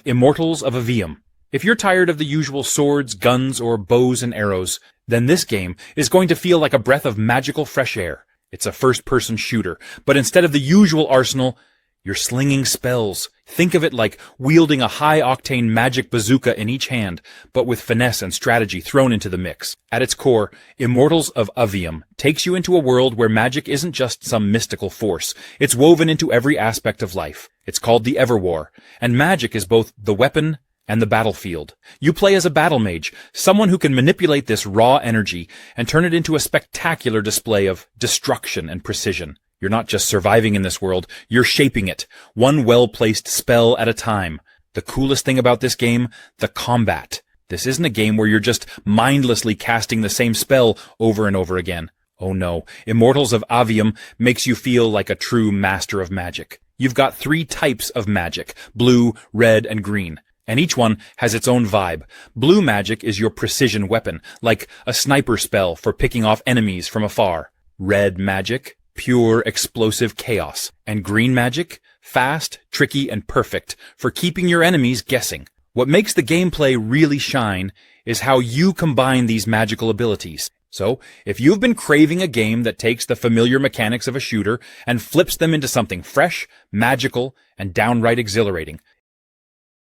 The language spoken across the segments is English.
Immortals of Avium. If you're tired of the usual swords, guns, or bows and arrows, then this game is going to feel like a breath of magical fresh air. It's a first-person shooter, but instead of the usual arsenal, you're slinging spells. Think of it like wielding a high-octane magic bazooka in each hand, but with finesse and strategy thrown into the mix. At its core, Immortals of Avium takes you into a world where magic isn't just some mystical force. It's woven into every aspect of life. It's called the Everwar, and magic is both the weapon and the battlefield. You play as a battle mage, someone who can manipulate this raw energy and turn it into a spectacular display of destruction and precision. You're not just surviving in this world, you're shaping it, one well-placed spell at a time. The coolest thing about this game, the combat. This isn't a game where you're just mindlessly casting the same spell over and over again. Oh no, Immortals of Avium makes you feel like a true master of magic. You've got 3 types of magic, blue, red, and green. And each one has its own vibe. Blue magic is your precision weapon, like a sniper spell for picking off enemies from afar. Red magic, pure explosive chaos. And green magic, fast, tricky, and perfect for keeping your enemies guessing. What makes the gameplay really shine is how you combine these magical abilities. So, if you've been craving a game that takes the familiar mechanics of a shooter and flips them into something fresh, magical, and downright exhilarating,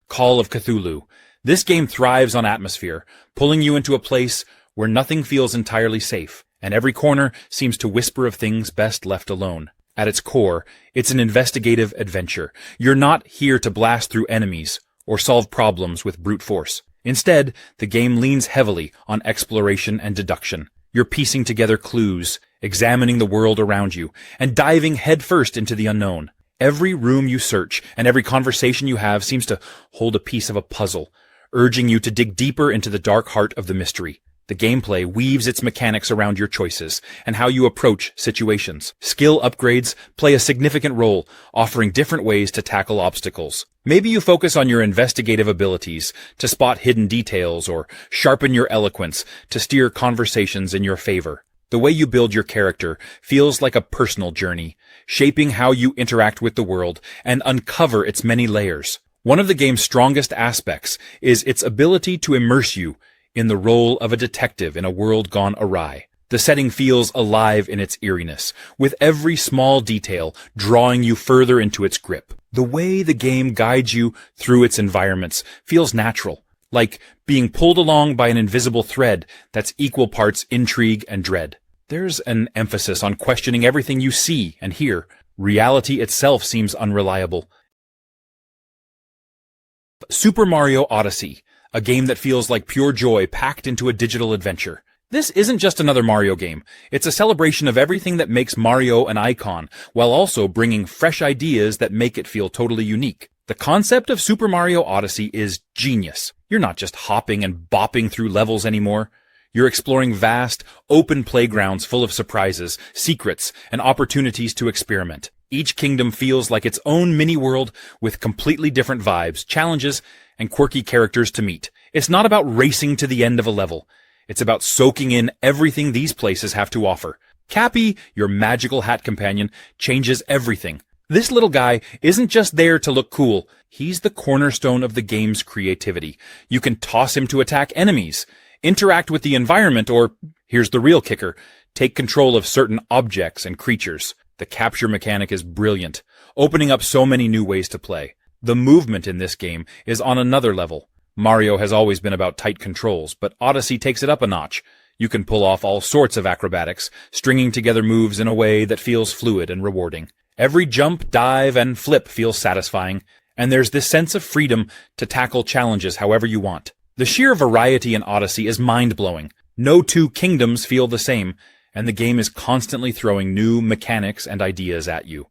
Call of Cthulhu. This game thrives on atmosphere, pulling you into a place where nothing feels entirely safe, and every corner seems to whisper of things best left alone. At its core, it's an investigative adventure. You're not here to blast through enemies or solve problems with brute force. Instead, the game leans heavily on exploration and deduction. You're piecing together clues, examining the world around you, and diving headfirst into the unknown. Every room you search and every conversation you have seems to hold a piece of a puzzle, urging you to dig deeper into the dark heart of the mystery. The gameplay weaves its mechanics around your choices and how you approach situations. Skill upgrades play a significant role, offering different ways to tackle obstacles. Maybe you focus on your investigative abilities to spot hidden details or sharpen your eloquence to steer conversations in your favor. The way you build your character feels like a personal journey, shaping how you interact with the world and uncover its many layers. One of the game's strongest aspects is its ability to immerse you in the role of a detective in a world gone awry. The setting feels alive in its eeriness, with every small detail drawing you further into its grip. The way the game guides you through its environments feels natural, like being pulled along by an invisible thread that's equal parts intrigue and dread. There's an emphasis on questioning everything you see and hear. Reality itself seems unreliable. Super Mario Odyssey, a game that feels like pure joy packed into a digital adventure. This isn't just another Mario game. It's a celebration of everything that makes Mario an icon, while also bringing fresh ideas that make it feel totally unique. The concept of Super Mario Odyssey is genius. You're not just hopping and bopping through levels anymore. You're exploring vast, open playgrounds full of surprises, secrets, and opportunities to experiment. Each kingdom feels like its own mini-world with completely different vibes, challenges, and quirky characters to meet. It's not about racing to the end of a level. It's about soaking in everything these places have to offer. Cappy, your magical hat companion, changes everything. This little guy isn't just there to look cool. He's the cornerstone of the game's creativity. You can toss him to attack enemies, interact with the environment, or, here's the real kicker, take control of certain objects and creatures. The capture mechanic is brilliant, opening up so many new ways to play. The movement in this game is on another level. Mario has always been about tight controls, but Odyssey takes it up a notch. You can pull off all sorts of acrobatics, stringing together moves in a way that feels fluid and rewarding. Every jump, dive, and flip feels satisfying, and there's this sense of freedom to tackle challenges however you want. The sheer variety in Odyssey is mind-blowing. No two kingdoms feel the same, and the game is constantly throwing new mechanics and ideas at you.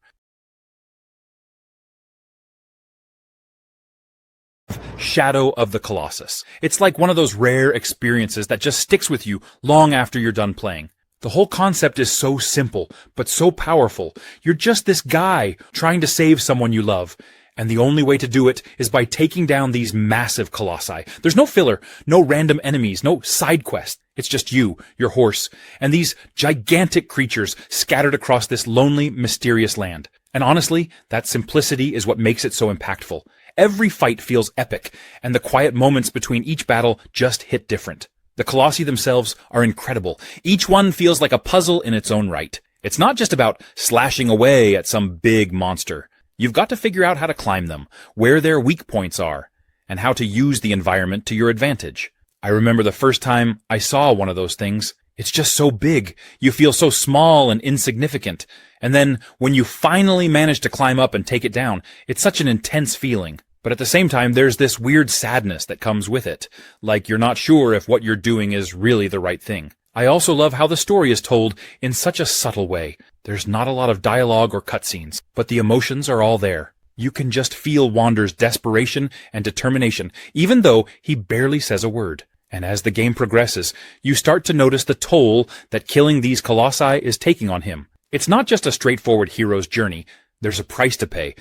Shadow of the Colossus. It's like one of those rare experiences that just sticks with you long after you're done playing. The whole concept is so simple, but so powerful. You're just this guy trying to save someone you love, and the only way to do it is by taking down these massive colossi. There's no filler, no random enemies, no side quest. It's just you, your horse, and these gigantic creatures scattered across this lonely, mysterious land. And honestly, that simplicity is what makes it so impactful. Every fight feels epic, and the quiet moments between each battle just hit different. The Colossi themselves are incredible. Each one feels like a puzzle in its own right. It's not just about slashing away at some big monster. You've got to figure out how to climb them, where their weak points are, and how to use the environment to your advantage. I remember the first time I saw one of those things. It's just so big. You feel so small and insignificant. And then when you finally manage to climb up and take it down, it's such an intense feeling. But at the same time, there's this weird sadness that comes with it, like you're not sure if what you're doing is really the right thing. I also love how the story is told in such a subtle way. There's not a lot of dialogue or cutscenes, but the emotions are all there. You can just feel Wander's desperation and determination, even though he barely says a word. And as the game progresses, you start to notice the toll that killing these colossi is taking on him. It's not just a straightforward hero's journey. There's a price to pay.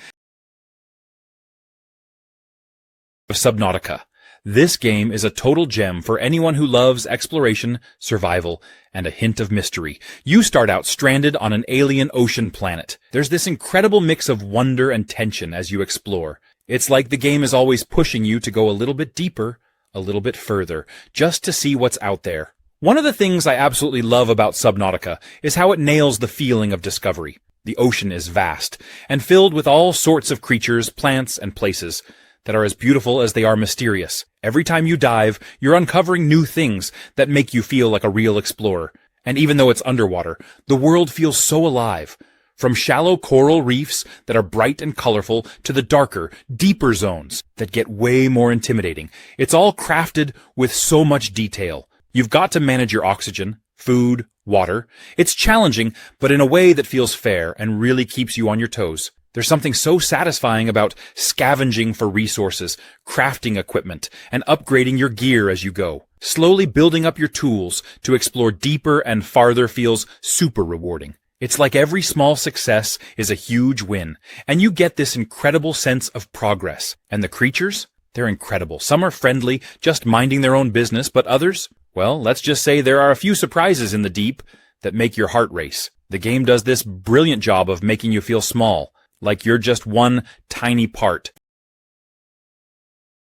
Subnautica. This game is a total gem for anyone who loves exploration, survival, and a hint of mystery. You start out stranded on an alien ocean planet. There's this incredible mix of wonder and tension as you explore. It's like the game is always pushing you to go a little bit deeper, a little bit further, just to see what's out there. One of the things I absolutely love about Subnautica is how it nails the feeling of discovery. The ocean is vast, and filled with all sorts of creatures, plants, and places that are as beautiful as they are mysterious. Every time you dive, you're uncovering new things that make you feel like a real explorer. And even though it's underwater, the world feels so alive. From shallow coral reefs that are bright and colorful to the darker, deeper zones that get way more intimidating. It's all crafted with so much detail. You've got to manage your oxygen, food, water. It's challenging, but in a way that feels fair and really keeps you on your toes. There's something so satisfying about scavenging for resources, crafting equipment, and upgrading your gear as you go. Slowly building up your tools to explore deeper and farther feels super rewarding. It's like every small success is a huge win, and you get this incredible sense of progress. And the creatures? They're incredible. Some are friendly, just minding their own business, but others? Well, let's just say there are a few surprises in the deep that make your heart race. The game does this brilliant job of making you feel small, like you're just one tiny part.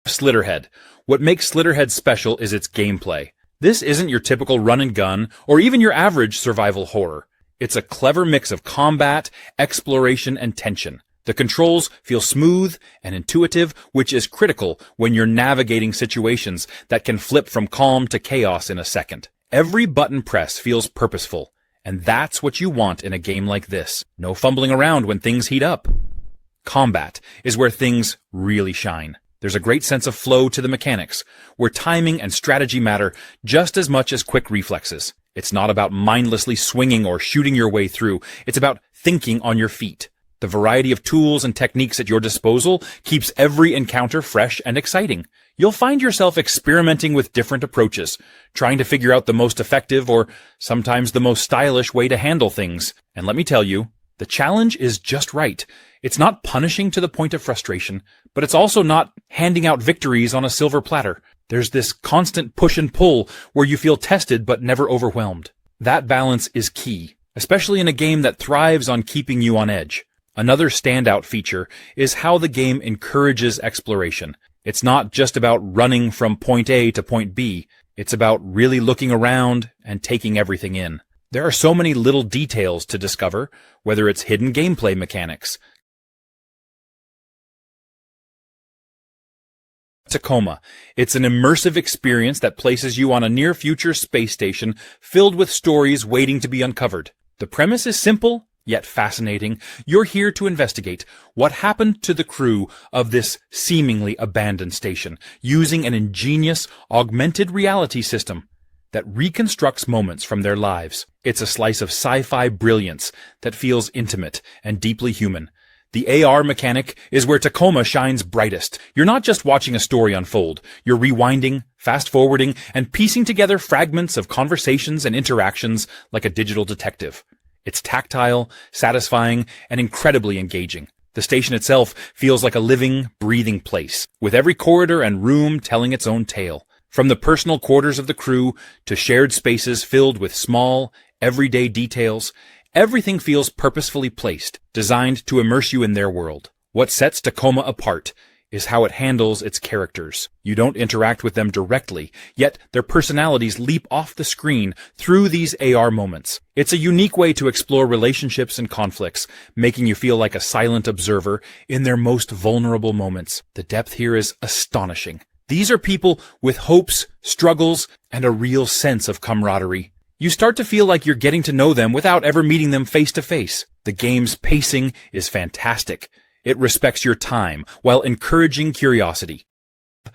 Slitterhead. What makes Slitterhead special is its gameplay. This isn't your typical run and gun, or even your average survival horror. It's a clever mix of combat, exploration, and tension. The controls feel smooth and intuitive, which is critical when you're navigating situations that can flip from calm to chaos in a second. Every button press feels purposeful, and that's what you want in a game like this. No fumbling around when things heat up. Combat is where things really shine. There's a great sense of flow to the mechanics, where timing and strategy matter just as much as quick reflexes. It's not about mindlessly swinging or shooting your way through. It's about thinking on your feet. The variety of tools and techniques at your disposal keeps every encounter fresh and exciting. You'll find yourself experimenting with different approaches, trying to figure out the most effective or sometimes the most stylish way to handle things. And let me tell you, the challenge is just right. It's not punishing to the point of frustration, but it's also not handing out victories on a silver platter. There's this constant push and pull where you feel tested but never overwhelmed. That balance is key, especially in a game that thrives on keeping you on edge. Another standout feature is how the game encourages exploration. It's not just about running from point A to point B. It's about really looking around and taking everything in. There are so many little details to discover, whether it's hidden gameplay mechanics, Tacoma. It's an immersive experience that places you on a near-future space station filled with stories waiting to be uncovered. The premise is simple, yet fascinating. You're here to investigate what happened to the crew of this seemingly abandoned station, using an ingenious, augmented reality system that reconstructs moments from their lives. It's a slice of sci-fi brilliance that feels intimate and deeply human. The AR mechanic is where Tacoma shines brightest. You're not just watching a story unfold. You're rewinding, fast-forwarding, and piecing together fragments of conversations and interactions like a digital detective. It's tactile, satisfying, and incredibly engaging. The station itself feels like a living, breathing place, with every corridor and room telling its own tale. From the personal quarters of the crew to shared spaces filled with small, everyday details, everything feels purposefully placed, designed to immerse you in their world. What sets Tacoma apart is how it handles its characters. You don't interact with them directly, yet their personalities leap off the screen through these AR moments. It's a unique way to explore relationships and conflicts, making you feel like a silent observer in their most vulnerable moments. The depth here is astonishing. These are people with hopes, struggles, and a real sense of camaraderie. You start to feel like you're getting to know them without ever meeting them face to face. The game's pacing is fantastic. It respects your time while encouraging curiosity.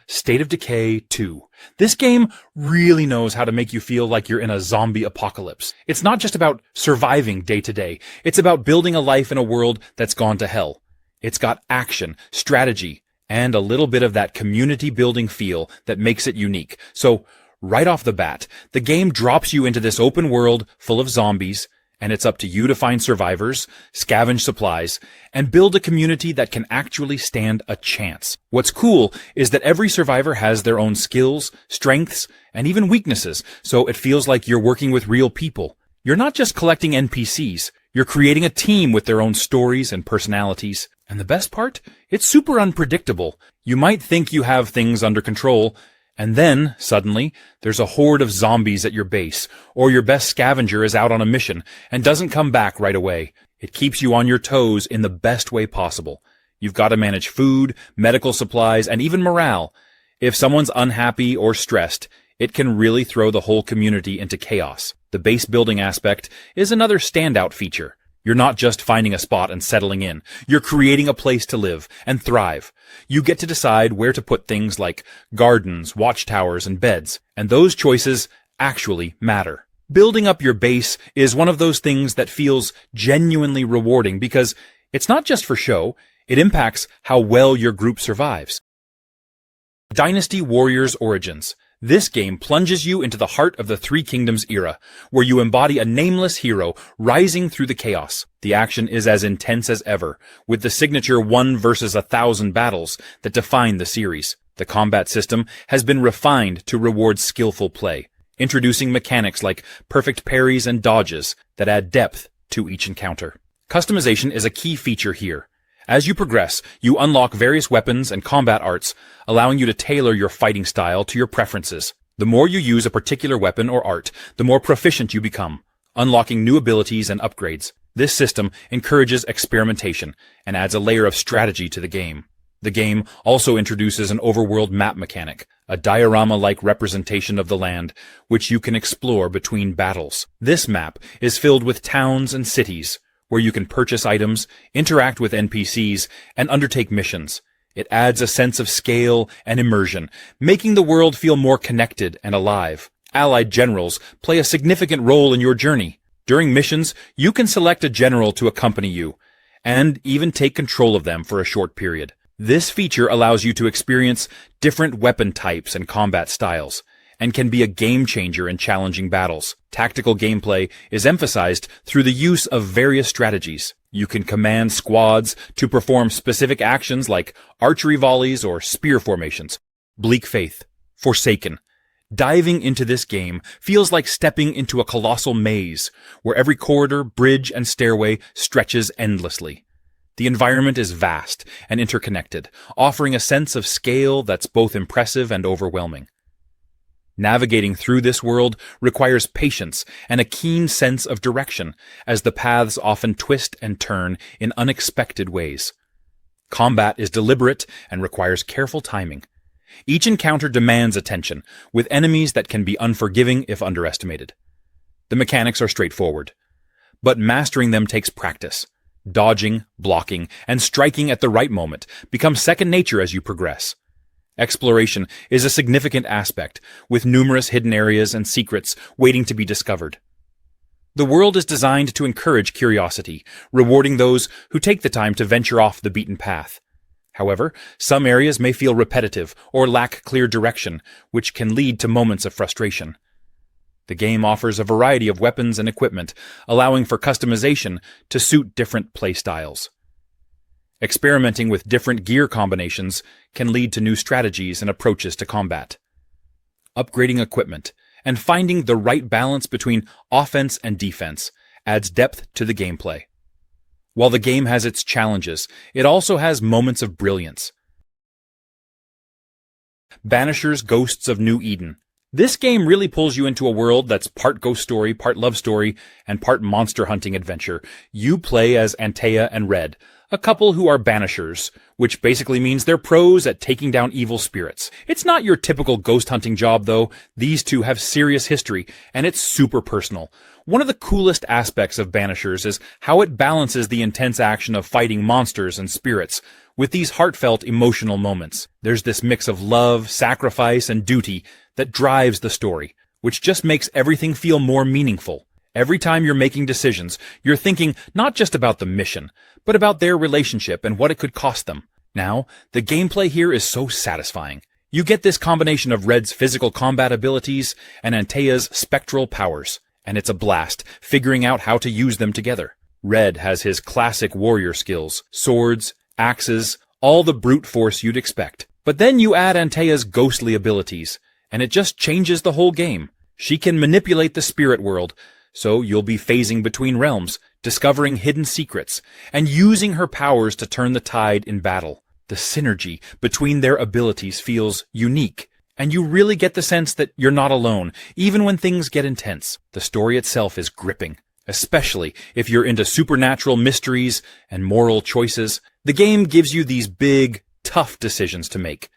State of Decay 2. This game really knows how to make you feel like you're in a zombie apocalypse. It's not just about surviving day to day. It's about building a life in a world that's gone to hell. It's got action, strategy, and a little bit of that community building feel that makes it unique. So, right off the bat, the game drops you into this open world full of zombies, and it's up to you to find survivors, scavenge supplies, and build a community that can actually stand a chance. What's cool is that every survivor has their own skills, strengths, and even weaknesses, so it feels like you're working with real people. You're not just collecting NPCs, you're creating a team with their own stories and personalities. And the best part? It's super unpredictable. You might think you have things under control, and then, suddenly, there's a horde of zombies at your base, or your best scavenger is out on a mission and doesn't come back right away. It keeps you on your toes in the best way possible. You've got to manage food, medical supplies, and even morale. If someone's unhappy or stressed, it can really throw the whole community into chaos. The base building aspect is another standout feature. You're not just finding a spot and settling in. You're creating a place to live and thrive. You get to decide where to put things like gardens, watchtowers, and beds, and those choices actually matter. Building up your base is one of those things that feels genuinely rewarding because it's not just for show, it impacts how well your group survives. Dynasty Warriors Origins. This game plunges you into the heart of the Three Kingdoms era, where you embody a nameless hero rising through the chaos. The action is as intense as ever, with the signature 1 versus 1,000 battles that define the series. The combat system has been refined to reward skillful play, introducing mechanics like perfect parries and dodges that add depth to each encounter. Customization is a key feature here. As you progress, you unlock various weapons and combat arts, allowing you to tailor your fighting style to your preferences. The more you use a particular weapon or art, the more proficient you become, unlocking new abilities and upgrades. This system encourages experimentation and adds a layer of strategy to the game. The game also introduces an overworld map mechanic, a diorama-like representation of the land, which you can explore between battles. This map is filled with towns and cities, where you can purchase items, interact with NPCs, and undertake missions. It adds a sense of scale and immersion, making the world feel more connected and alive. Allied generals play a significant role in your journey. During missions, you can select a general to accompany you, and even take control of them for a short period. This feature allows you to experience different weapon types and combat styles, and can be a game-changer in challenging battles. Tactical gameplay is emphasized through the use of various strategies. You can command squads to perform specific actions like archery volleys or spear formations. Bleak Faith, Forsaken. Diving into this game feels like stepping into a colossal maze, where every corridor, bridge, and stairway stretches endlessly. The environment is vast and interconnected, offering a sense of scale that's both impressive and overwhelming. Navigating through this world requires patience and a keen sense of direction, as the paths often twist and turn in unexpected ways. Combat is deliberate and requires careful timing. Each encounter demands attention, with enemies that can be unforgiving if underestimated. The mechanics are straightforward, but mastering them takes practice. Dodging, blocking, and striking at the right moment becomes second nature as you progress. Exploration is a significant aspect, with numerous hidden areas and secrets waiting to be discovered. The world is designed to encourage curiosity, rewarding those who take the time to venture off the beaten path. However, some areas may feel repetitive or lack clear direction, which can lead to moments of frustration. The game offers a variety of weapons and equipment, allowing for customization to suit different playstyles. Experimenting with different gear combinations can lead to new strategies and approaches to combat. Upgrading equipment and finding the right balance between offense and defense adds depth to the gameplay. While the game has its challenges, it also has moments of brilliance. Banisher's Ghosts of New Eden. This game really pulls you into a world that's part ghost story, part love story, and part monster hunting adventure. You play as Antea and Red, a couple who are banishers, which basically means they're pros at taking down evil spirits. It's not your typical ghost hunting job, though. These two have serious history, and it's super personal. One of the coolest aspects of Banishers is how it balances the intense action of fighting monsters and spirits with these heartfelt, emotional moments. There's this mix of love, sacrifice, and duty that drives the story, which just makes everything feel more meaningful. Every time you're making decisions, you're thinking not just about the mission, but about their relationship and what it could cost them. Now, the gameplay here is so satisfying. You get this combination of Red's physical combat abilities and Antea's spectral powers, and it's a blast figuring out how to use them together. Red has his classic warrior skills, swords, axes, all the brute force you'd expect. But then you add Antea's ghostly abilities, and it just changes the whole game. She can manipulate the spirit world, so you'll be phasing between realms, discovering hidden secrets, and using her powers to turn the tide in battle. The synergy between their abilities feels unique, and you really get the sense that you're not alone, even when things get intense. The story itself is gripping, especially if you're into supernatural mysteries and moral choices. The game gives you these big, tough decisions to make.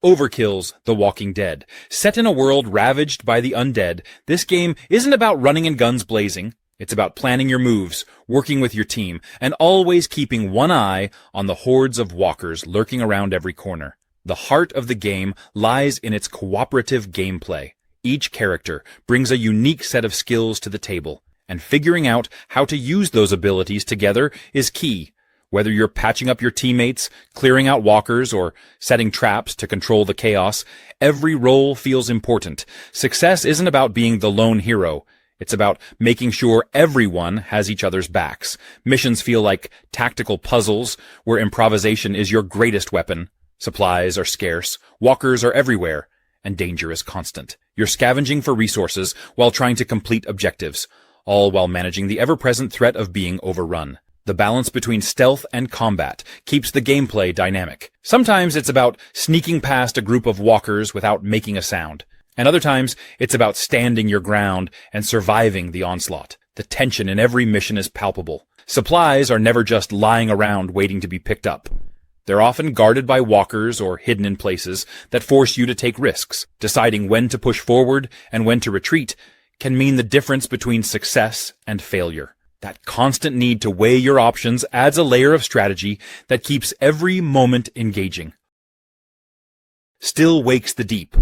Overkill's The Walking Dead. Set in a world ravaged by the undead, this game isn't about running and guns blazing. It's about planning your moves, working with your team, and always keeping one eye on the hordes of walkers lurking around every corner. The heart of the game lies in its cooperative gameplay. Each character brings a unique set of skills to the table, and figuring out how to use those abilities together is key. Whether you're patching up your teammates, clearing out walkers, or setting traps to control the chaos, every role feels important. Success isn't about being the lone hero. It's about making sure everyone has each other's backs. Missions feel like tactical puzzles, where improvisation is your greatest weapon. Supplies are scarce, walkers are everywhere, and danger is constant. You're scavenging for resources while trying to complete objectives, all while managing the ever-present threat of being overrun. The balance between stealth and combat keeps the gameplay dynamic. Sometimes it's about sneaking past a group of walkers without making a sound, and other times it's about standing your ground and surviving the onslaught. The tension in every mission is palpable. Supplies are never just lying around waiting to be picked up. They're often guarded by walkers or hidden in places that force you to take risks. Deciding when to push forward and when to retreat can mean the difference between success and failure. That constant need to weigh your options adds a layer of strategy that keeps every moment engaging. Still Wakes the Deep.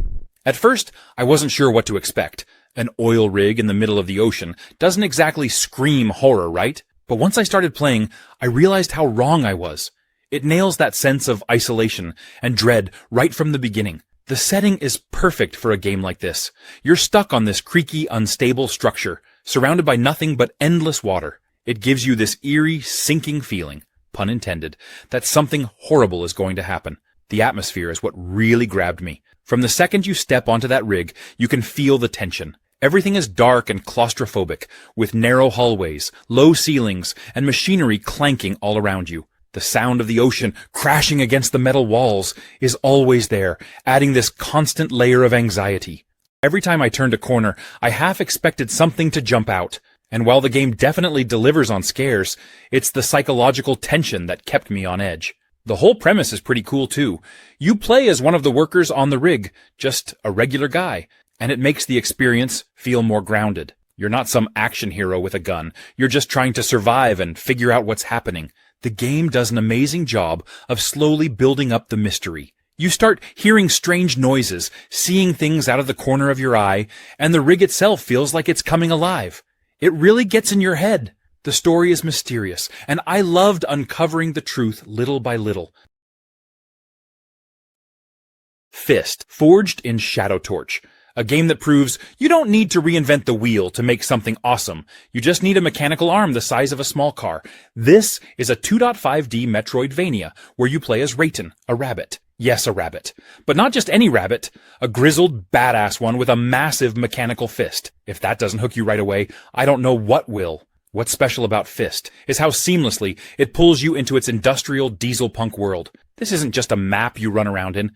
At first, I wasn't sure what to expect. An oil rig in the middle of the ocean doesn't exactly scream horror, right? But once I started playing, I realized how wrong I was. It nails that sense of isolation and dread right from the beginning. The setting is perfect for a game like this. You're stuck on this creaky, unstable structure, surrounded by nothing but endless water. It gives you this eerie, sinking feeling, pun intended, that something horrible is going to happen. The atmosphere is what really grabbed me. From the second you step onto that rig, you can feel the tension. Everything is dark and claustrophobic, with narrow hallways, low ceilings, and machinery clanking all around you. The sound of the ocean crashing against the metal walls is always there, adding this constant layer of anxiety. Every time I turned a corner, I half expected something to jump out. And while the game definitely delivers on scares, it's the psychological tension that kept me on edge. The whole premise is pretty cool too. You play as one of the workers on the rig, just a regular guy, and it makes the experience feel more grounded. You're not some action hero with a gun. You're just trying to survive and figure out what's happening. The game does an amazing job of slowly building up the mystery. You start hearing strange noises, seeing things out of the corner of your eye, and the rig itself feels like it's coming alive. It really gets in your head. The story is mysterious, and I loved uncovering the truth little by little. Fist, Forged in Shadow Torch. A game that proves you don't need to reinvent the wheel to make something awesome. You just need a mechanical arm the size of a small car. This is a 2.5D Metroidvania where you play as Rayton, a rabbit. Yes, a rabbit. But not just any rabbit, a grizzled, badass one with a massive mechanical fist. If that doesn't hook you right away, I don't know what will. What's special about Fist is how seamlessly it pulls you into its industrial diesel punk world. This isn't just a map you run around in.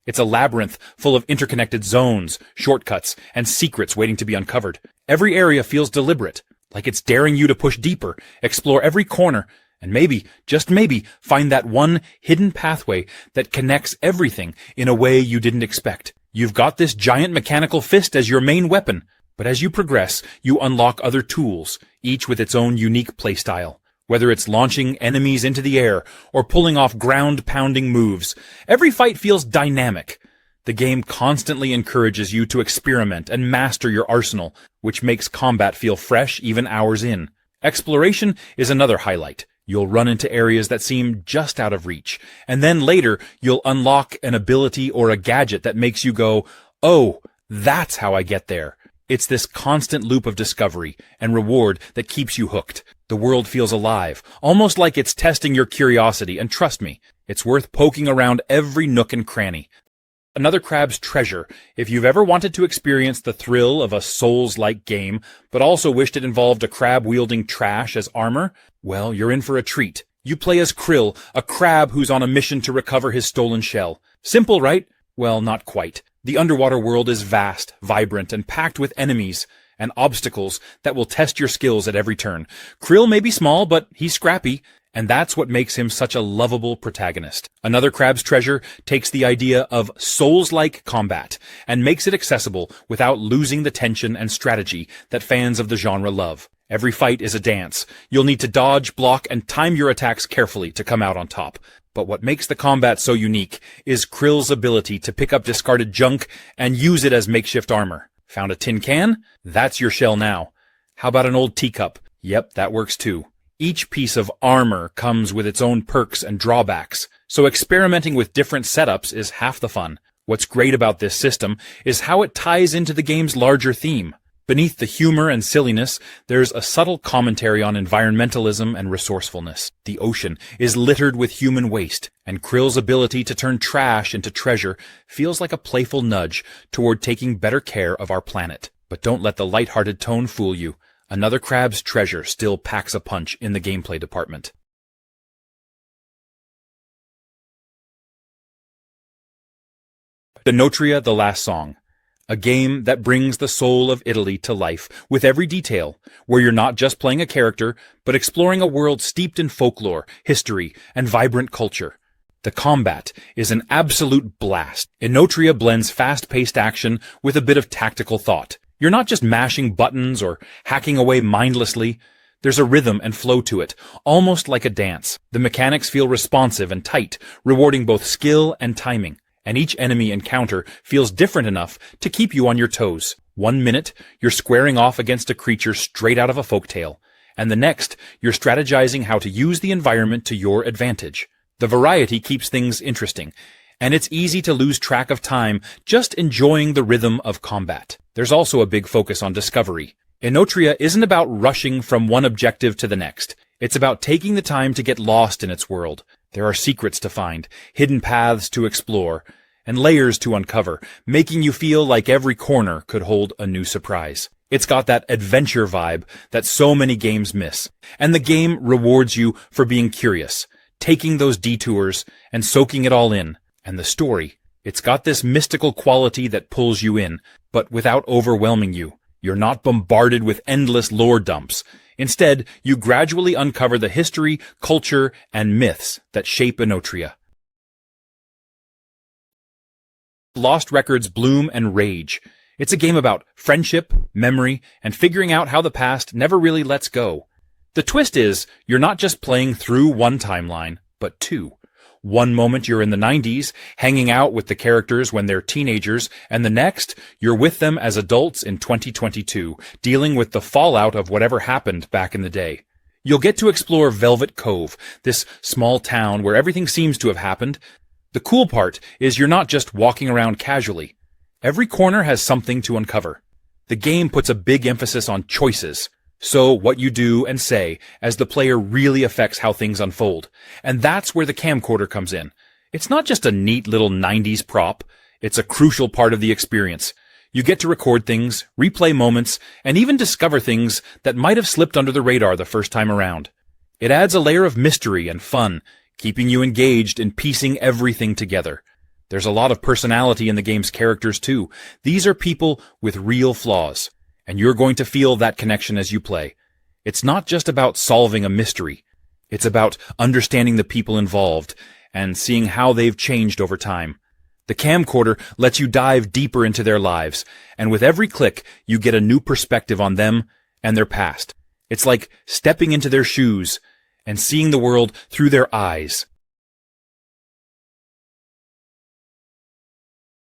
It's a labyrinth full of interconnected zones, shortcuts, and secrets waiting to be uncovered. Every area feels deliberate, like it's daring you to push deeper, explore every corner, and maybe, just maybe, find that one hidden pathway that connects everything in a way you didn't expect. You've got this giant mechanical fist as your main weapon, but as you progress, you unlock other tools, each with its own unique playstyle. Whether it's launching enemies into the air or pulling off ground-pounding moves, every fight feels dynamic. The game constantly encourages you to experiment and master your arsenal, which makes combat feel fresh even hours in. Exploration is another highlight. You'll run into areas that seem just out of reach, and then later you'll unlock an ability or a gadget that makes you go, "Oh, that's how I get there." It's this constant loop of discovery and reward that keeps you hooked. The world feels alive, almost like it's testing your curiosity, and trust me, it's worth poking around every nook and cranny. Another crab's treasure. If you've ever wanted to experience the thrill of a Souls-like game, but also wished it involved a crab wielding trash as armor, well, you're in for a treat. You play as Krill, a crab who's on a mission to recover his stolen shell. Simple, right? Well, not quite. The underwater world is vast, vibrant, and packed with enemies and obstacles that will test your skills at every turn. Krill may be small, but he's scrappy, and that's what makes him such a lovable protagonist. Another crab's treasure takes the idea of Souls-like combat and makes it accessible without losing the tension and strategy that fans of the genre love. Every fight is a dance. You'll need to dodge, block, and time your attacks carefully to come out on top. But what makes the combat so unique is Krill's ability to pick up discarded junk and use it as makeshift armor. Found a tin can? That's your shell now. How about an old teacup? Yep, that works too. Each piece of armor comes with its own perks and drawbacks, so experimenting with different setups is half the fun. What's great about this system is how it ties into the game's larger theme. Beneath the humor and silliness, there's a subtle commentary on environmentalism and resourcefulness. The ocean is littered with human waste, and Krill's ability to turn trash into treasure feels like a playful nudge toward taking better care of our planet. But don't let the lighthearted tone fool you. Another crab's treasure still packs a punch in the gameplay department. Denotria: The Last Song. A game that brings the soul of Italy to life with every detail, where you're not just playing a character, but exploring a world steeped in folklore, history, and vibrant culture. The combat is an absolute blast. Denotria blends fast-paced action with a bit of tactical thought. You're not just mashing buttons or hacking away mindlessly. There's a rhythm and flow to it, almost like a dance. The mechanics feel responsive and tight, rewarding both skill and timing. And each enemy encounter feels different enough to keep you on your toes. 1 minute, you're squaring off against a creature straight out of a folktale, and the next, you're strategizing how to use the environment to your advantage. The variety keeps things interesting, and it's easy to lose track of time just enjoying the rhythm of combat. There's also a big focus on discovery. Denotria isn't about rushing from one objective to the next. It's about taking the time to get lost in its world. There are secrets to find, hidden paths to explore, and layers to uncover, making you feel like every corner could hold a new surprise. It's got that adventure vibe that so many games miss, and the game rewards you for being curious, taking those detours and soaking it all in. And the story, it's got this mystical quality that pulls you in, but without overwhelming you. You're not bombarded with endless lore dumps. Instead, you gradually uncover the history, culture, and myths that shape Denotria. Lost Records Bloom and Rage. It's a game about friendship, memory, and figuring out how the past never really lets go. The twist is, you're not just playing through one timeline, but two. One moment you're in the 90s, hanging out with the characters when they're teenagers, and the next, you're with them as adults in 2022, dealing with the fallout of whatever happened back in the day. You'll get to explore Velvet Cove, this small town where everything seems to have happened. The cool part is you're not just walking around casually. Every corner has something to uncover. The game puts a big emphasis on choices. So what you do and say as the player really affects how things unfold. And that's where the camcorder comes in. It's not just a neat little 90s prop. It's a crucial part of the experience. You get to record things, replay moments, and even discover things that might have slipped under the radar the first time around. It adds a layer of mystery and fun, keeping you engaged in piecing everything together. There's a lot of personality in the game's characters too. These are people with real flaws, and you're going to feel that connection as you play. It's not just about solving a mystery. It's about understanding the people involved and seeing how they've changed over time. The camcorder lets you dive deeper into their lives, and with every click, you get a new perspective on them and their past. It's like stepping into their shoes and seeing the world through their eyes.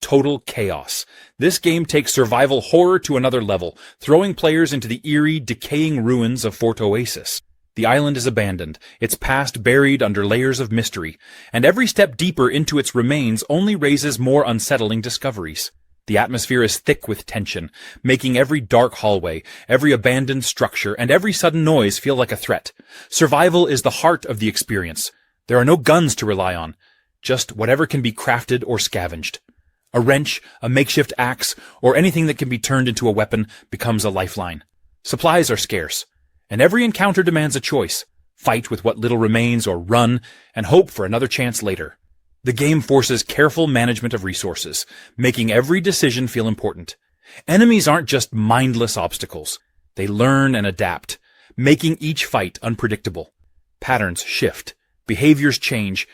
Total chaos. This game takes survival horror to another level, throwing players into the eerie, decaying ruins of Fort Oasis. The island is abandoned, its past buried under layers of mystery, and every step deeper into its remains only raises more unsettling discoveries. The atmosphere is thick with tension, making every dark hallway, every abandoned structure, and every sudden noise feel like a threat. Survival is the heart of the experience. There are no guns to rely on, just whatever can be crafted or scavenged. A wrench, a makeshift axe, or anything that can be turned into a weapon becomes a lifeline. Supplies are scarce, and every encounter demands a choice. Fight with what little remains or run, and hope for another chance later. The game forces careful management of resources, making every decision feel important. Enemies aren't just mindless obstacles. They learn and adapt, making each fight unpredictable. Patterns shift, behaviors change,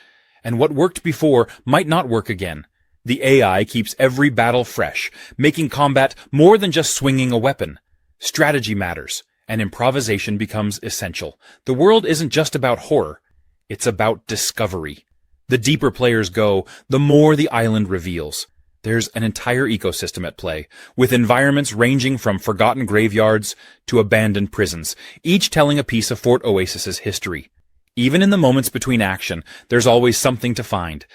and what worked before might not work again. The AI keeps every battle fresh, making combat more than just swinging a weapon. Strategy matters, and improvisation becomes essential. The world isn't just about horror, it's about discovery. The deeper players go, the more the island reveals. There's an entire ecosystem at play, with environments ranging from forgotten graveyards to abandoned prisons, each telling a piece of Fort Oasis's history. Even in the moments between action, there's always something to find.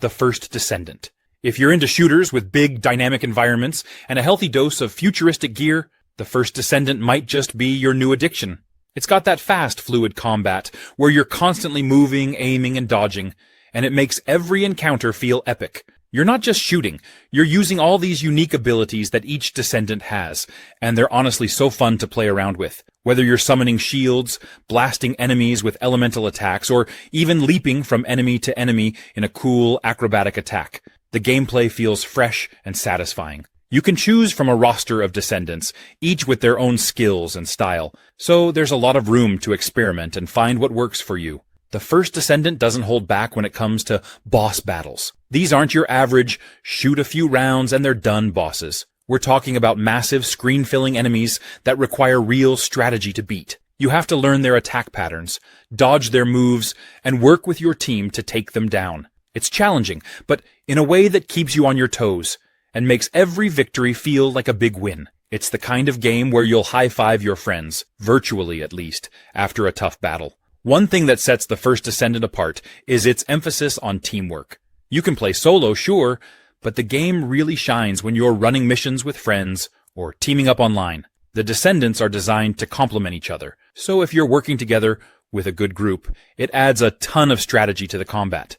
The First Descendant. If you're into shooters with big, dynamic environments and a healthy dose of futuristic gear, The First Descendant might just be your new addiction. It's got that fast, fluid combat, where you're constantly moving, aiming, and dodging, and it makes every encounter feel epic. You're not just shooting, you're using all these unique abilities that each Descendant has, and they're honestly so fun to play around with. Whether you're summoning shields, blasting enemies with elemental attacks, or even leaping from enemy to enemy in a cool, acrobatic attack, the gameplay feels fresh and satisfying. You can choose from a roster of Descendants, each with their own skills and style, so there's a lot of room to experiment and find what works for you. The First Descendant doesn't hold back when it comes to boss battles. These aren't your average, shoot a few rounds and they're done bosses. We're talking about massive, screen-filling enemies that require real strategy to beat. You have to learn their attack patterns, dodge their moves, and work with your team to take them down. It's challenging, but in a way that keeps you on your toes, and makes every victory feel like a big win. It's the kind of game where you'll high-five your friends, virtually at least, after a tough battle. One thing that sets the First Descendant apart is its emphasis on teamwork. You can play solo, sure, but the game really shines when you're running missions with friends or teaming up online. The Descendants are designed to complement each other, so if you're working together with a good group, it adds a ton of strategy to the combat.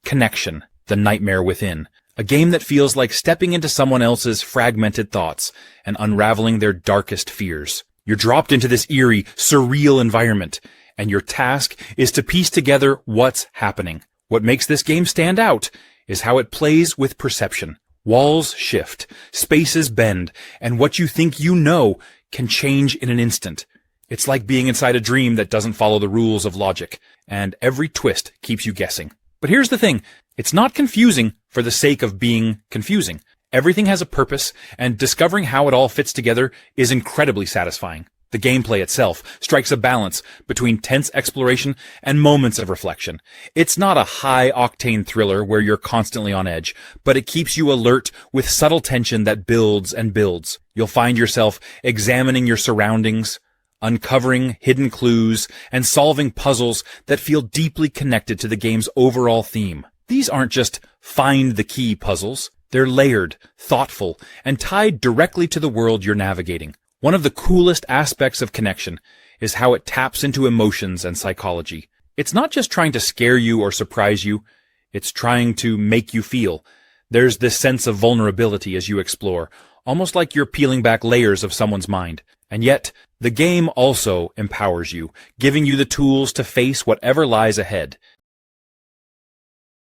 Connection, the Nightmare Within. A game that feels like stepping into someone else's fragmented thoughts and unraveling their darkest fears. You're dropped into this eerie, surreal environment, and your task is to piece together what's happening. What makes this game stand out is how it plays with perception. Walls shift, spaces bend, and what you think you know can change in an instant. It's like being inside a dream that doesn't follow the rules of logic, and every twist keeps you guessing. But here's the thing, it's not confusing for the sake of being confusing. Everything has a purpose, and discovering how it all fits together is incredibly satisfying. The gameplay itself strikes a balance between tense exploration and moments of reflection. It's not a high-octane thriller where you're constantly on edge, but it keeps you alert with subtle tension that builds and builds. You'll find yourself examining your surroundings, uncovering hidden clues, and solving puzzles that feel deeply connected to the game's overall theme. These aren't just find-the-key puzzles. They're layered, thoughtful, and tied directly to the world you're navigating. One of the coolest aspects of Connection is how it taps into emotions and psychology. It's not just trying to scare you or surprise you, it's trying to make you feel. There's this sense of vulnerability as you explore, almost like you're peeling back layers of someone's mind. And yet, the game also empowers you, giving you the tools to face whatever lies ahead.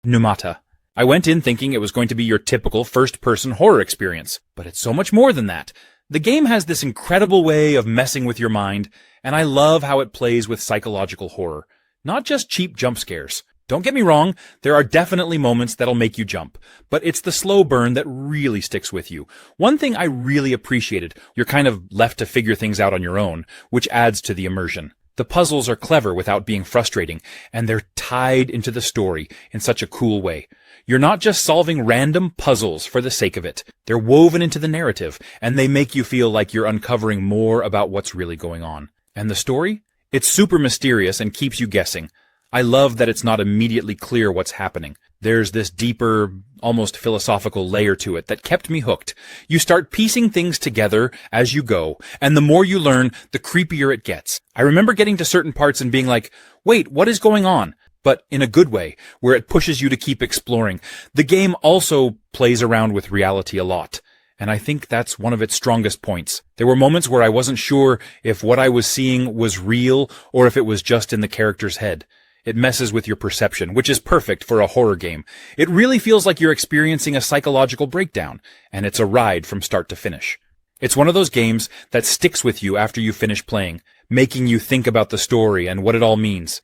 Numata. I went in thinking it was going to be your typical first-person horror experience, but it's so much more than that. The game has this incredible way of messing with your mind, and I love how it plays with psychological horror. Not just cheap jump scares. Don't get me wrong, there are definitely moments that'll make you jump, but it's the slow burn that really sticks with you. One thing I really appreciated, you're kind of left to figure things out on your own, which adds to the immersion. The puzzles are clever without being frustrating, and they're tied into the story in such a cool way. You're not just solving random puzzles for the sake of it. They're woven into the narrative, and they make you feel like you're uncovering more about what's really going on. And the story? It's super mysterious and keeps you guessing. I love that it's not immediately clear what's happening. There's this deeper, almost philosophical layer to it that kept me hooked. You start piecing things together as you go, and the more you learn, the creepier it gets. I remember getting to certain parts and being like, wait, what is going on? But in a good way, where it pushes you to keep exploring. The game also plays around with reality a lot, and I think that's one of its strongest points. There were moments where I wasn't sure if what I was seeing was real or if it was just in the character's head. It messes with your perception, which is perfect for a horror game. It really feels like you're experiencing a psychological breakdown, and it's a ride from start to finish. It's one of those games that sticks with you after you finish playing, making you think about the story and what it all means.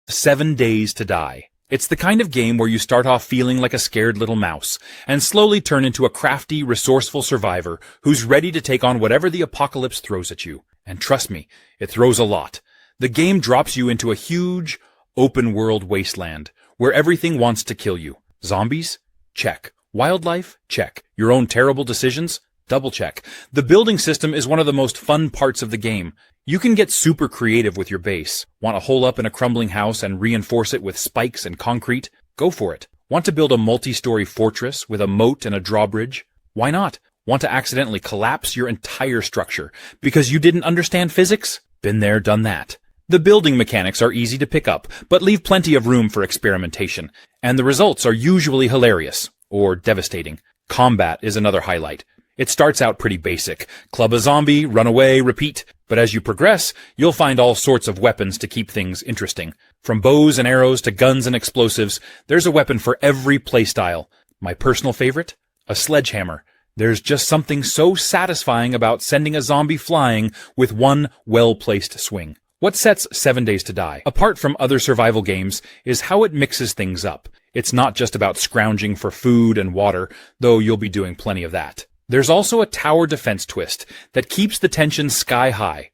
7 Days to Die. It's the kind of game where you start off feeling like a scared little mouse, and slowly turn into a crafty, resourceful survivor who's ready to take on whatever the apocalypse throws at you. And trust me, it throws a lot. The game drops you into a huge, open-world wasteland, where everything wants to kill you. Zombies? Check. Wildlife? Check. Your own terrible decisions? Double check. The building system is one of the most fun parts of the game. You can get super creative with your base. Want to hole up in a crumbling house and reinforce it with spikes and concrete? Go for it. Want to build a multi-story fortress with a moat and a drawbridge? Why not? Want to accidentally collapse your entire structure because you didn't understand physics? Been there, done that. The building mechanics are easy to pick up, but leave plenty of room for experimentation, and the results are usually hilarious, or devastating. Combat is another highlight. It starts out pretty basic. Club a zombie, run away, repeat. But as you progress, you'll find all sorts of weapons to keep things interesting. From bows and arrows to guns and explosives, there's a weapon for every playstyle. My personal favorite? A sledgehammer. There's just something so satisfying about sending a zombie flying with one well-placed swing. What sets 7 Days to Die, apart from other survival games, is how it mixes things up. It's not just about scrounging for food and water, though you'll be doing plenty of that. There's also a tower defense twist that keeps the tension sky high.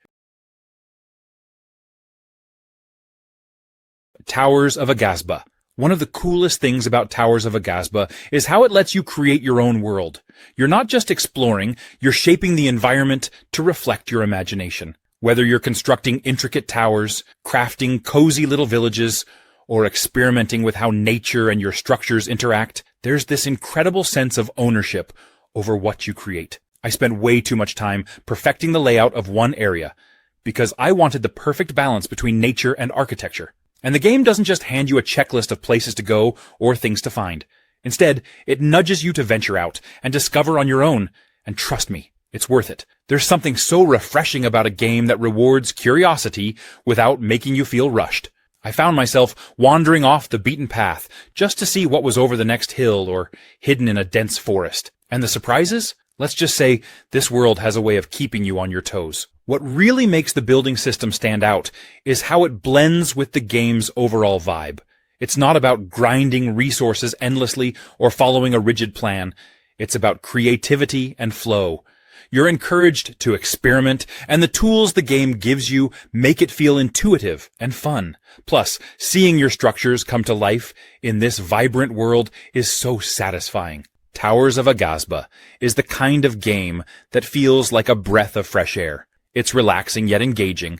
Towers of Agasba. One of the coolest things about Towers of Agasba is how it lets you create your own world. You're not just exploring, you're shaping the environment to reflect your imagination. Whether you're constructing intricate towers, crafting cozy little villages, or experimenting with how nature and your structures interact, there's this incredible sense of ownership over what you create. I spent way too much time perfecting the layout of one area because I wanted the perfect balance between nature and architecture. And the game doesn't just hand you a checklist of places to go or things to find. Instead, it nudges you to venture out and discover on your own. And trust me, it's worth it. There's something so refreshing about a game that rewards curiosity without making you feel rushed. I found myself wandering off the beaten path just to see what was over the next hill or hidden in a dense forest. And the surprises? Let's just say this world has a way of keeping you on your toes. What really makes the building system stand out is how it blends with the game's overall vibe. It's not about grinding resources endlessly or following a rigid plan. It's about creativity and flow. You're encouraged to experiment, and the tools the game gives you make it feel intuitive and fun. Plus, seeing your structures come to life in this vibrant world is so satisfying. Towers of Agasba is the kind of game that feels like a breath of fresh air. It's relaxing yet engaging.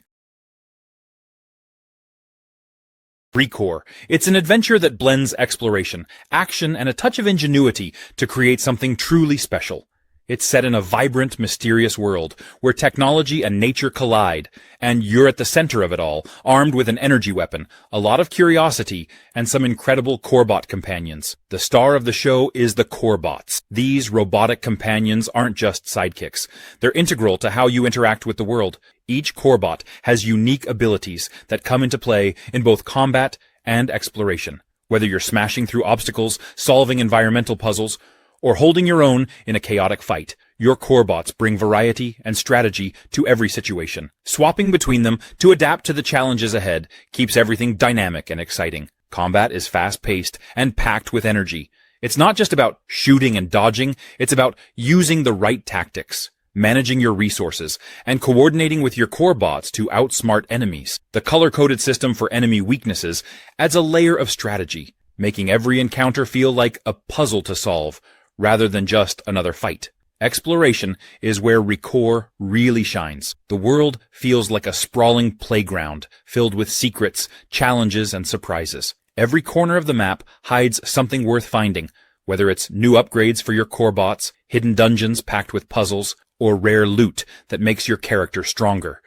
Recore. It's an adventure that blends exploration, action, and a touch of ingenuity to create something truly special. It's set in a vibrant, mysterious world, where technology and nature collide, and you're at the center of it all, armed with an energy weapon, a lot of curiosity, and some incredible Corebot companions. The star of the show is the Corebots. These robotic companions aren't just sidekicks. They're integral to how you interact with the world. Each Corebot has unique abilities that come into play in both combat and exploration. Whether you're smashing through obstacles, solving environmental puzzles, or holding your own in a chaotic fight, your Corebots bring variety and strategy to every situation. Swapping between them to adapt to the challenges ahead keeps everything dynamic and exciting. Combat is fast-paced and packed with energy. It's not just about shooting and dodging, it's about using the right tactics, managing your resources, and coordinating with your Corebots to outsmart enemies. The color-coded system for enemy weaknesses adds a layer of strategy, making every encounter feel like a puzzle to solve, rather than just another fight. Exploration is where Recore really shines. The world feels like a sprawling playground, filled with secrets, challenges, and surprises. Every corner of the map hides something worth finding, whether it's new upgrades for your Corebots, hidden dungeons packed with puzzles, or rare loot that makes your character stronger.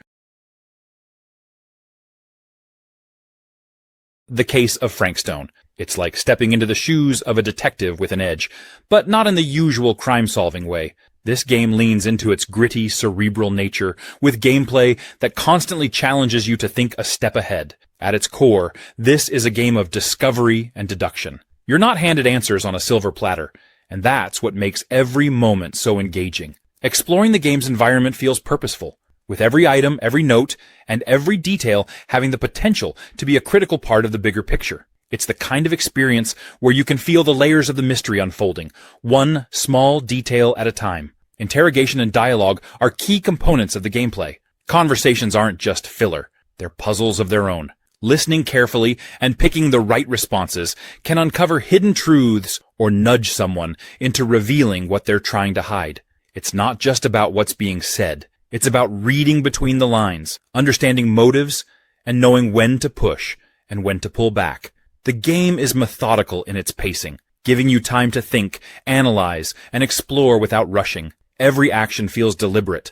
The Case of Frankstone. It's like stepping into the shoes of a detective with an edge, but not in the usual crime-solving way. This game leans into its gritty, cerebral nature with gameplay that constantly challenges you to think a step ahead. At its core, this is a game of discovery and deduction. You're not handed answers on a silver platter, and that's what makes every moment so engaging. Exploring the game's environment feels purposeful, with every item, every note, and every detail having the potential to be a critical part of the bigger picture. It's the kind of experience where you can feel the layers of the mystery unfolding, one small detail at a time. Interrogation and dialogue are key components of the gameplay. Conversations aren't just filler, they're puzzles of their own. Listening carefully and picking the right responses can uncover hidden truths or nudge someone into revealing what they're trying to hide. It's not just about what's being said. It's about reading between the lines, understanding motives, and knowing when to push and when to pull back. The game is methodical in its pacing, giving you time to think, analyze, and explore without rushing. Every action feels deliberate.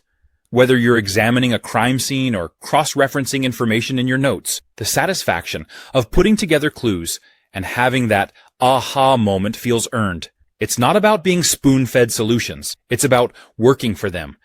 Whether you're examining a crime scene or cross-referencing information in your notes, the satisfaction of putting together clues and having that aha moment feels earned. It's not about being spoon-fed solutions. It's about working for them.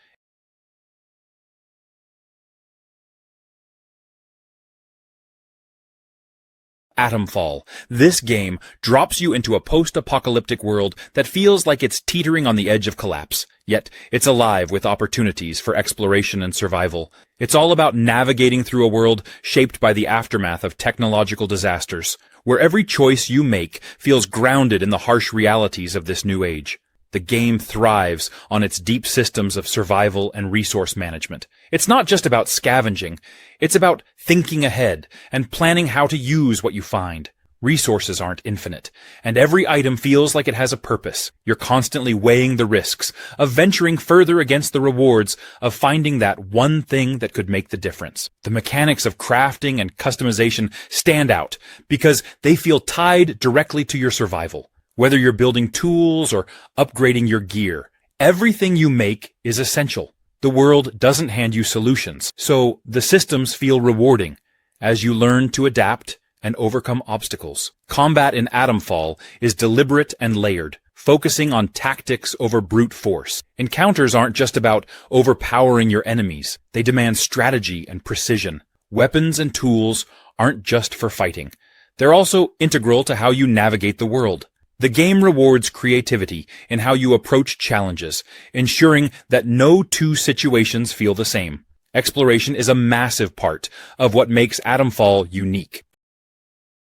Atomfall. This game drops you into a post-apocalyptic world that feels like it's teetering on the edge of collapse. Yet, it's alive with opportunities for exploration and survival. It's all about navigating through a world shaped by the aftermath of technological disasters, where every choice you make feels grounded in the harsh realities of this new age. The game thrives on its deep systems of survival and resource management. It's not just about scavenging, it's about thinking ahead and planning how to use what you find. Resources aren't infinite, and every item feels like it has a purpose. You're constantly weighing the risks of venturing further against the rewards of finding that one thing that could make the difference. The mechanics of crafting and customization stand out because they feel tied directly to your survival. Whether you're building tools or upgrading your gear, everything you make is essential. The world doesn't hand you solutions, so the systems feel rewarding as you learn to adapt and overcome obstacles. Combat in Atomfall is deliberate and layered, focusing on tactics over brute force. Encounters aren't just about overpowering your enemies. They demand strategy and precision. Weapons and tools aren't just for fighting. They're also integral to how you navigate the world. The game rewards creativity in how you approach challenges, ensuring that no two situations feel the same. Exploration is a massive part of what makes Atomfall unique.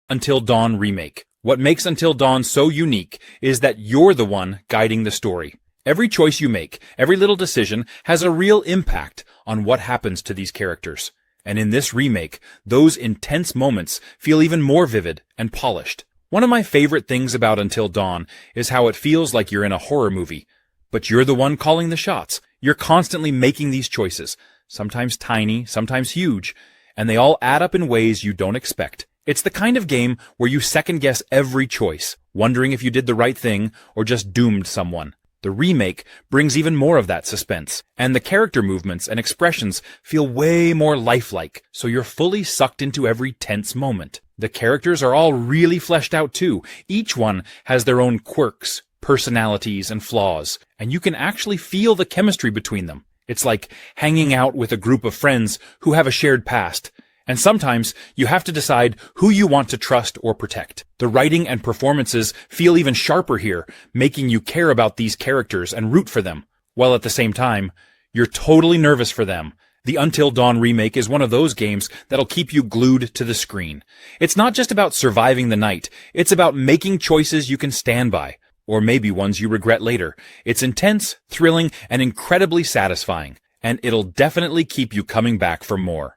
Until Dawn Remake. What makes Until Dawn so unique is that you're the one guiding the story. Every choice you make, every little decision, has a real impact on what happens to these characters. And in this remake, those intense moments feel even more vivid and polished. One of my favorite things about Until Dawn is how it feels like you're in a horror movie, but you're the one calling the shots. You're constantly making these choices, sometimes tiny, sometimes huge, and they all add up in ways you don't expect. It's the kind of game where you second-guess every choice, wondering if you did the right thing or just doomed someone. The remake brings even more of that suspense, and the character movements and expressions feel way more lifelike, so you're fully sucked into every tense moment. The characters are all really fleshed out too. Each one has their own quirks, personalities, and flaws, and you can actually feel the chemistry between them. It's like hanging out with a group of friends who have a shared past. And sometimes you have to decide who you want to trust or protect. The writing and performances feel even sharper here, making you care about these characters and root for them, while at the same time, you're totally nervous for them. The Until Dawn remake is one of those games that'll keep you glued to the screen. It's not just about surviving the night, it's about making choices you can stand by, or maybe ones you regret later. It's intense, thrilling, and incredibly satisfying, and it'll definitely keep you coming back for more.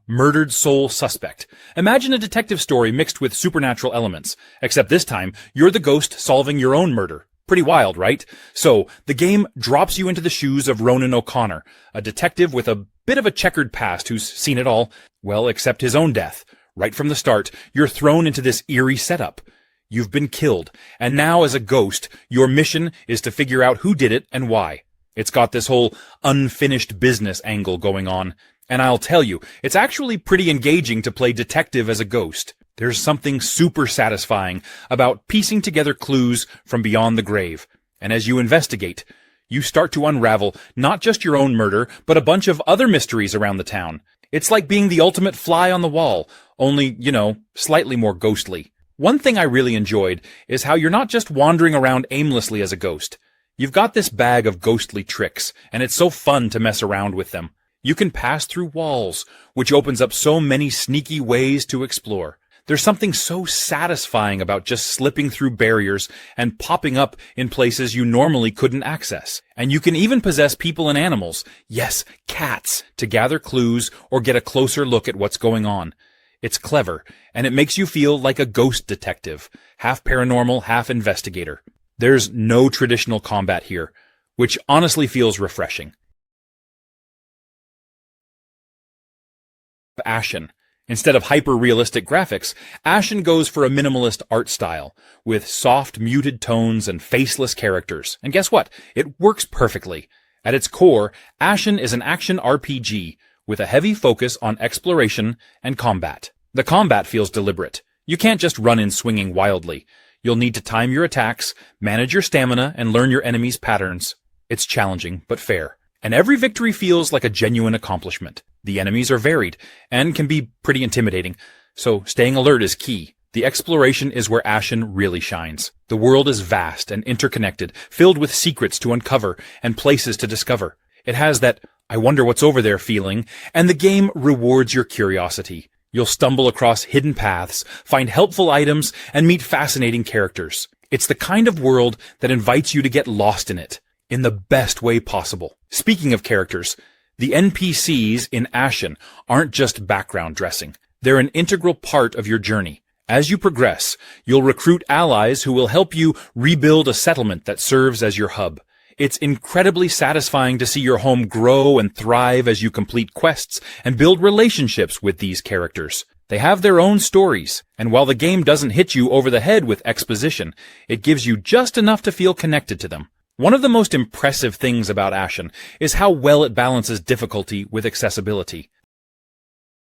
Murdered Soul Suspect. Imagine a detective story mixed with supernatural elements, except this time, you're the ghost solving your own murder. Pretty wild, right? So, the game drops you into the shoes of Ronan O'Connor, a detective with a bit of a checkered past who's seen it all, well, except his own death. Right from the start, you're thrown into this eerie setup. You've been killed, and now as a ghost, your mission is to figure out who did it and why. It's got this whole unfinished business angle going on. And I'll tell you, it's actually pretty engaging to play detective as a ghost. There's something super satisfying about piecing together clues from beyond the grave. And as you investigate, you start to unravel not just your own murder, but a bunch of other mysteries around the town. It's like being the ultimate fly on the wall, only, slightly more ghostly. One thing I really enjoyed is how you're not just wandering around aimlessly as a ghost. You've got this bag of ghostly tricks, and it's so fun to mess around with them. You can pass through walls, which opens up so many sneaky ways to explore. There's something so satisfying about just slipping through barriers and popping up in places you normally couldn't access. And you can even possess people and animals, yes, cats, to gather clues or get a closer look at what's going on. It's clever, and it makes you feel like a ghost detective, half paranormal, half investigator. There's no traditional combat here, which honestly feels refreshing. Ashen. Instead of hyper-realistic graphics, Ashen goes for a minimalist art style, with soft, muted tones and faceless characters. And guess what? It works perfectly. At its core, Ashen is an action RPG, with a heavy focus on exploration and combat. The combat feels deliberate. You can't just run in swinging wildly. You'll need to time your attacks, manage your stamina, and learn your enemies' patterns. It's challenging, but fair. And every victory feels like a genuine accomplishment. The enemies are varied, and can be pretty intimidating, so staying alert is key. The exploration is where Ashen really shines. The world is vast and interconnected, filled with secrets to uncover and places to discover. It has that "I wonder what's over there" feeling, and the game rewards your curiosity. You'll stumble across hidden paths, find helpful items, and meet fascinating characters. It's the kind of world that invites you to get lost in it, in the best way possible. Speaking of characters, the NPCs in Ashen aren't just background dressing. They're an integral part of your journey. As you progress, you'll recruit allies who will help you rebuild a settlement that serves as your hub. It's incredibly satisfying to see your home grow and thrive as you complete quests and build relationships with these characters. They have their own stories, and while the game doesn't hit you over the head with exposition, it gives you just enough to feel connected to them. One of the most impressive things about Ashen is how well it balances difficulty with accessibility.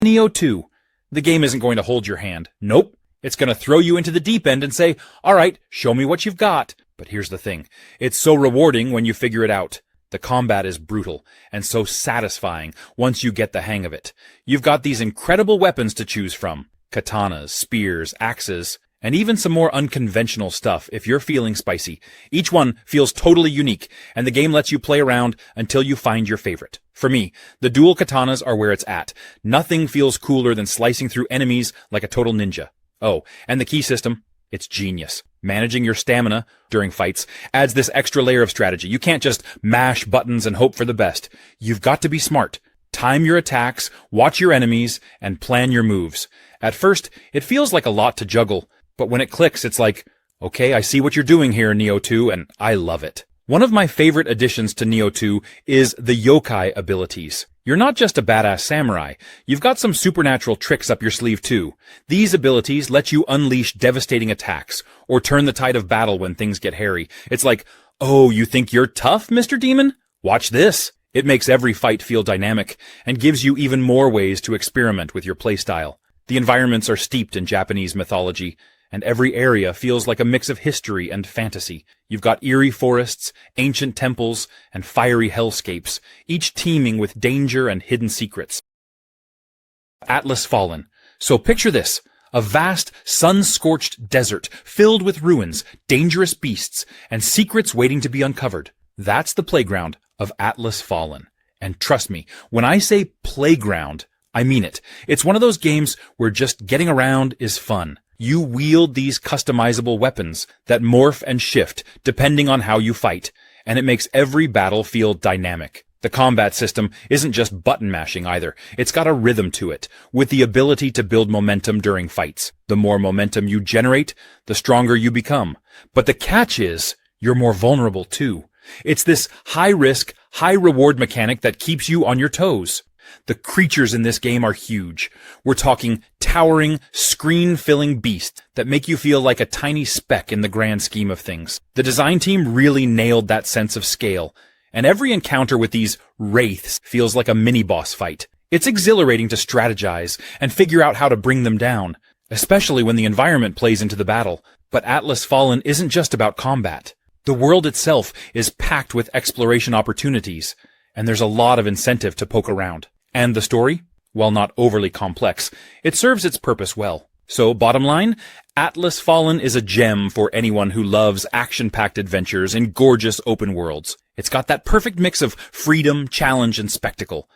Nioh 2. The game isn't going to hold your hand. Nope. It's going to throw you into the deep end and say, "Alright, show me what you've got." But here's the thing. It's so rewarding when you figure it out. The combat is brutal, and so satisfying once you get the hang of it. You've got these incredible weapons to choose from. Katanas, spears, axes, and even some more unconventional stuff if you're feeling spicy. Each one feels totally unique, and the game lets you play around until you find your favorite. For me, the dual katanas are where it's at. Nothing feels cooler than slicing through enemies like a total ninja. Oh, and the key system? It's genius. Managing your stamina during fights adds this extra layer of strategy. You can't just mash buttons and hope for the best. You've got to be smart. Time your attacks, watch your enemies, and plan your moves. At first, it feels like a lot to juggle, but when it clicks, it's like, okay, I see what you're doing here, Nioh 2, and I love it. One of my favorite additions to Nioh 2 is the yokai abilities. You're not just a badass samurai, you've got some supernatural tricks up your sleeve too. These abilities let you unleash devastating attacks, or turn the tide of battle when things get hairy. It's like, oh, you think you're tough, Mr. Demon? Watch this! It makes every fight feel dynamic, and gives you even more ways to experiment with your playstyle. The environments are steeped in Japanese mythology, and every area feels like a mix of history and fantasy. You've got eerie forests, ancient temples, and fiery hellscapes, each teeming with danger and hidden secrets. Atlas Fallen. So picture this, a vast, sun-scorched desert filled with ruins, dangerous beasts, and secrets waiting to be uncovered. That's the playground of Atlas Fallen. And trust me, when I say playground, I mean it. It's one of those games where just getting around is fun. You wield these customizable weapons that morph and shift depending on how you fight, and it makes every battle feel dynamic. The combat system isn't just button mashing either. It's got a rhythm to it, with the ability to build momentum during fights. The more momentum you generate, the stronger you become. But the catch is, you're more vulnerable too. It's this high-risk, high-reward mechanic that keeps you on your toes. The creatures in this game are huge. We're talking towering, screen-filling beasts that make you feel like a tiny speck in the grand scheme of things. The design team really nailed that sense of scale, and every encounter with these wraiths feels like a mini-boss fight. It's exhilarating to strategize and figure out how to bring them down, especially when the environment plays into the battle. But Atlas Fallen isn't just about combat. The world itself is packed with exploration opportunities, and there's a lot of incentive to poke around. And the story? While not overly complex, it serves its purpose well. So, bottom line, Atlas Fallen is a gem for anyone who loves action-packed adventures in gorgeous open worlds. It's got that perfect mix of freedom, challenge, and spectacle.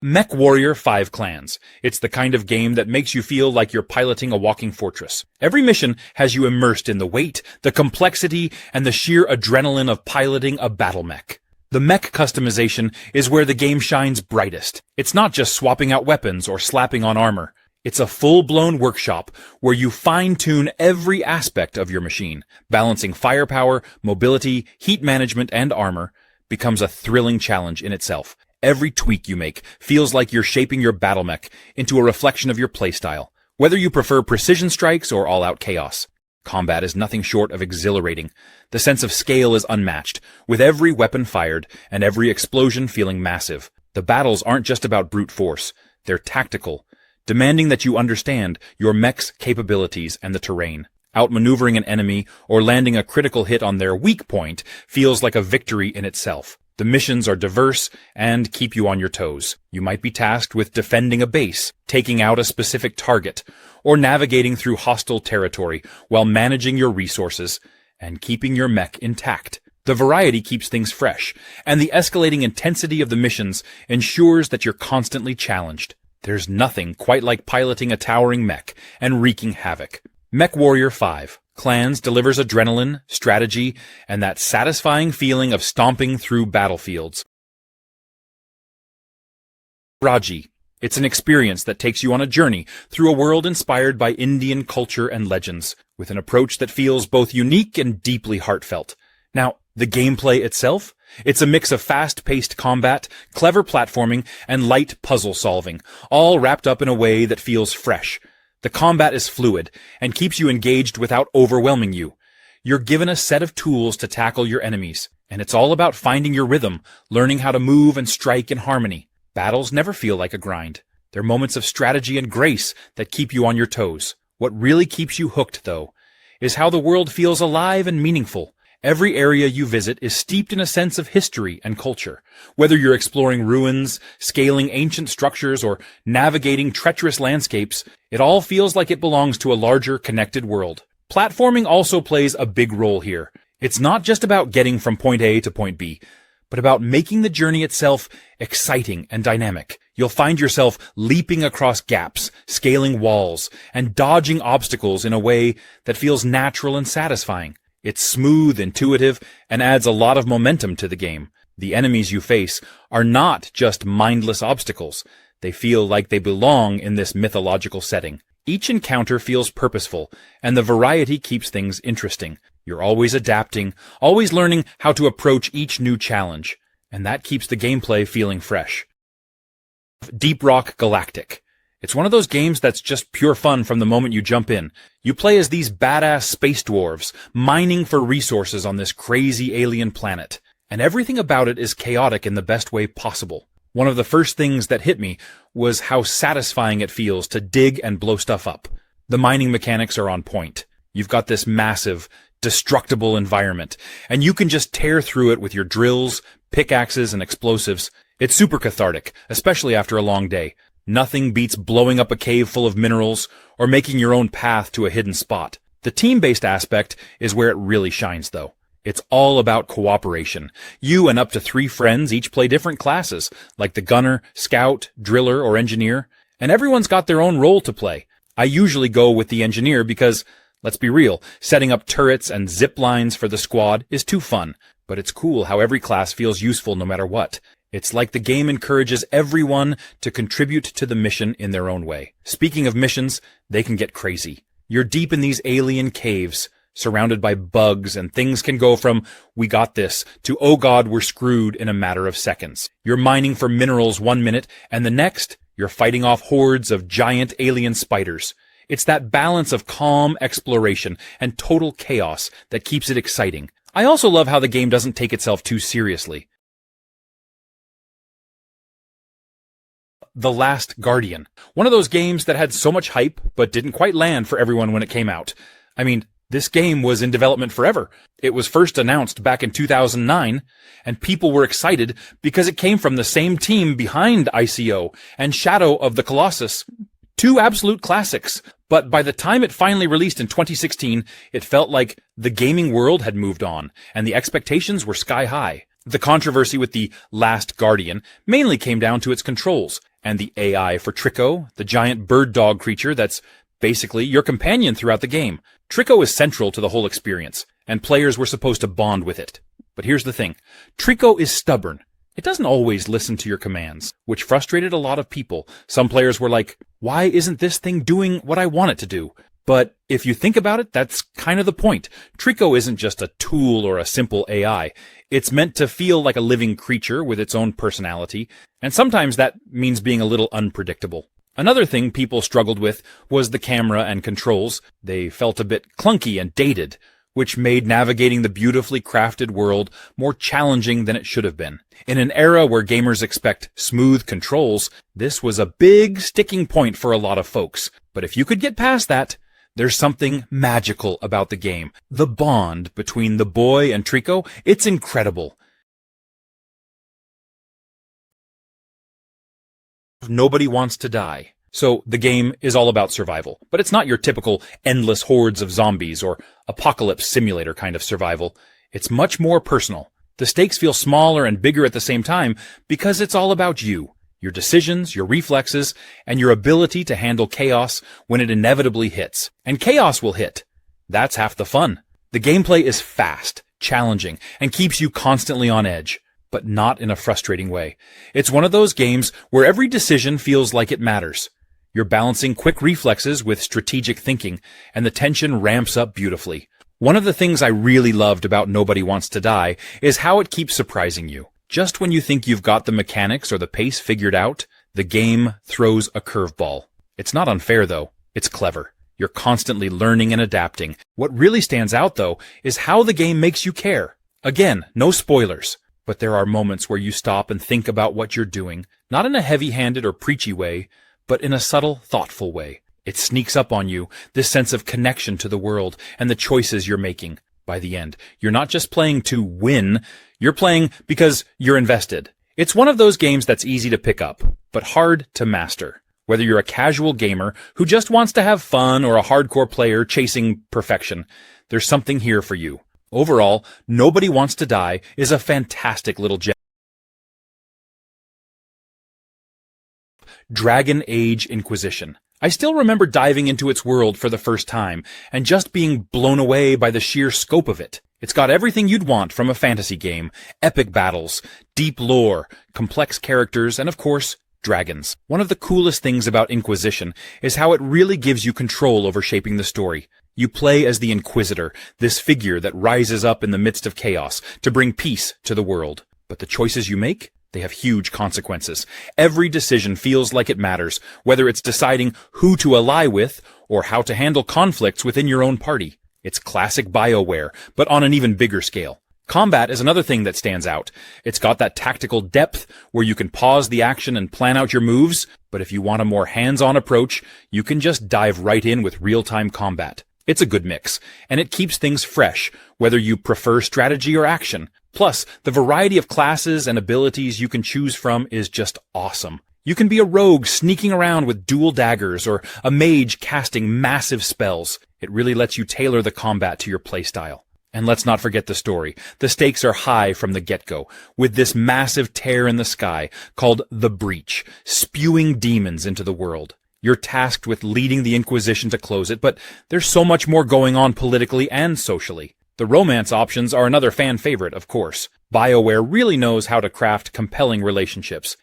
Mech Warrior 5 Clans. It's the kind of game that makes you feel like you're piloting a walking fortress. Every mission has you immersed in the weight, the complexity, and the sheer adrenaline of piloting a battle mech. The mech customization is where the game shines brightest. It's not just swapping out weapons or slapping on armor. It's a full-blown workshop where you fine-tune every aspect of your machine. Balancing firepower, mobility, heat management, and armor becomes a thrilling challenge in itself. Every tweak you make feels like you're shaping your battle mech into a reflection of your playstyle, whether you prefer precision strikes or all-out chaos. Combat is nothing short of exhilarating. The sense of scale is unmatched, with every weapon fired and every explosion feeling massive. The battles aren't just about brute force, they're tactical, demanding that you understand your mech's capabilities and the terrain. Outmaneuvering an enemy or landing a critical hit on their weak point feels like a victory in itself. The missions are diverse and keep you on your toes. You might be tasked with defending a base, taking out a specific target, or navigating through hostile territory while managing your resources and keeping your mech intact. The variety keeps things fresh, and the escalating intensity of the missions ensures that you're constantly challenged. There's nothing quite like piloting a towering mech and wreaking havoc. Mech Warrior 5 Clans delivers adrenaline, strategy, and that satisfying feeling of stomping through battlefields. Raji. It's an experience that takes you on a journey through a world inspired by Indian culture and legends, with an approach that feels both unique and deeply heartfelt. Now, the gameplay itself? It's a mix of fast-paced combat, clever platforming, and light puzzle solving, all wrapped up in a way that feels fresh. The combat is fluid and keeps you engaged without overwhelming you. You're given a set of tools to tackle your enemies, and it's all about finding your rhythm, learning how to move and strike in harmony. Battles never feel like a grind. They're moments of strategy and grace that keep you on your toes. What really keeps you hooked, though, is how the world feels alive and meaningful. Every area you visit is steeped in a sense of history and culture. Whether you're exploring ruins, scaling ancient structures, or navigating treacherous landscapes, it all feels like it belongs to a larger, connected world. Platforming also plays a big role here. It's not just about getting from point A to point B, but about making the journey itself exciting and dynamic. You'll find yourself leaping across gaps, scaling walls, and dodging obstacles in a way that feels natural and satisfying. It's smooth, intuitive, and adds a lot of momentum to the game. The enemies you face are not just mindless obstacles. They feel like they belong in this mythological setting. Each encounter feels purposeful, and the variety keeps things interesting. You're always adapting, always learning how to approach each new challenge, and that keeps the gameplay feeling fresh. Deep Rock Galactic. It's one of those games that's just pure fun from the moment you jump in. You play as these badass space dwarves, mining for resources on this crazy alien planet, and everything about it is chaotic in the best way possible. One of the first things that hit me was how satisfying it feels to dig and blow stuff up. The mining mechanics are on point. You've got this massive, destructible environment, and you can just tear through it with your drills, pickaxes, and explosives. It's super cathartic, especially after a long day. Nothing beats blowing up a cave full of minerals or making your own path to a hidden spot. The team-based aspect is where it really shines, though. It's all about cooperation. You and up to 3 friends each play different classes, like the gunner, scout, driller, or engineer, and everyone's got their own role to play. I usually go with the engineer because, let's be real, setting up turrets and zip lines for the squad is too fun, but it's cool how every class feels useful no matter what. It's like the game encourages everyone to contribute to the mission in their own way. Speaking of missions, they can get crazy. You're deep in these alien caves, surrounded by bugs, and things can go from, we got this, to, oh god, we're screwed in a matter of seconds. You're mining for minerals one minute, and the next, you're fighting off hordes of giant alien spiders. It's that balance of calm exploration and total chaos that keeps it exciting. I also love how the game doesn't take itself too seriously. The Last Guardian. One of those games that had so much hype, but didn't quite land for everyone when it came out. I mean, this game was in development forever. It was first announced back in 2009, and people were excited because it came from the same team behind ICO and Shadow of the Colossus. 2 absolute classics. But by the time it finally released in 2016, it felt like the gaming world had moved on, and the expectations were sky high. The controversy with The Last Guardian mainly came down to its controls, and the AI for Trico, the giant bird dog creature that's basically your companion throughout the game. Trico is central to the whole experience, and players were supposed to bond with it. But here's the thing. Trico is stubborn. It doesn't always listen to your commands, which frustrated a lot of people. Some players were like, why isn't this thing doing what I want it to do? But if you think about it, that's kind of the point. Trico isn't just a tool or a simple AI. It's meant to feel like a living creature with its own personality, and sometimes that means being a little unpredictable. Another thing people struggled with was the camera and controls. They felt a bit clunky and dated, which made navigating the beautifully crafted world more challenging than it should have been. In an era where gamers expect smooth controls, this was a big sticking point for a lot of folks. But if you could get past that, there's something magical about the game. The bond between the boy and Trico, it's incredible. Nobody wants to die. So the game is all about survival, but it's not your typical endless hordes of zombies or apocalypse simulator kind of survival. It's much more personal. The stakes feel smaller and bigger at the same time because it's all about you, your decisions, your reflexes, and your ability to handle chaos when it inevitably hits. And chaos will hit. That's half the fun. The gameplay is fast, challenging, and keeps you constantly on edge, but not in a frustrating way. It's one of those games where every decision feels like it matters. You're balancing quick reflexes with strategic thinking, and the tension ramps up beautifully. One of the things I really loved about Nobody Wants to Die is how it keeps surprising you. Just when you think you've got the mechanics or the pace figured out, the game throws a curveball. It's not unfair, though. It's clever. You're constantly learning and adapting. What really stands out, though, is how the game makes you care. Again, no spoilers. But there are moments where you stop and think about what you're doing, not in a heavy-handed or preachy way, but in a subtle, thoughtful way. It sneaks up on you, this sense of connection to the world and the choices you're making. By the end, you're not just playing to win, you're playing because you're invested. It's one of those games that's easy to pick up, but hard to master. Whether you're a casual gamer who just wants to have fun or a hardcore player chasing perfection, there's something here for you. Overall, Nobody Wants to Die is a fantastic little gem. Dragon Age Inquisition. I still remember diving into its world for the first time and just being blown away by the sheer scope of it. It's got everything you'd want from a fantasy game: epic battles, deep lore, complex characters, and of course, dragons. One of the coolest things about Inquisition is how it really gives you control over shaping the story. You play as the Inquisitor, this figure that rises up in the midst of chaos to bring peace to the world. But the choices you make, they have huge consequences. Every decision feels like it matters, whether it's deciding who to ally with or how to handle conflicts within your own party. It's classic BioWare, but on an even bigger scale. Combat is another thing that stands out. It's got that tactical depth where you can pause the action and plan out your moves, but if you want a more hands-on approach, you can just dive right in with real-time combat. It's a good mix, and it keeps things fresh, whether you prefer strategy or action. Plus, the variety of classes and abilities you can choose from is just awesome. You can be a rogue sneaking around with dual daggers or a mage casting massive spells. It really lets you tailor the combat to your playstyle. And let's not forget the story. The stakes are high from the get-go, with this massive tear in the sky called The Breach, spewing demons into the world. You're tasked with leading the Inquisition to close it, but there's so much more going on politically and socially. The romance options are another fan favorite, of course. BioWare really knows how to craft compelling relationships.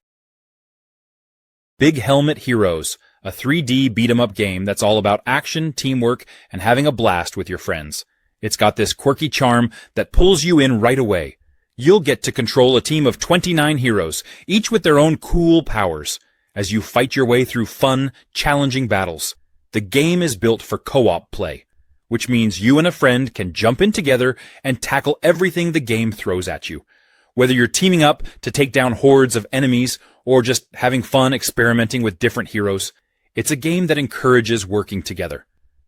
Big Helmet Heroes, a 3D beat-em-up game that's all about action, teamwork, and having a blast with your friends. It's got this quirky charm that pulls you in right away. You'll get to control a team of 29 heroes, each with their own cool powers, as you fight your way through fun, challenging battles. The game is built for co-op play, which means you and a friend can jump in together and tackle everything the game throws at you. Whether you're teaming up to take down hordes of enemies or just having fun experimenting with different heroes, it's a game that encourages working together.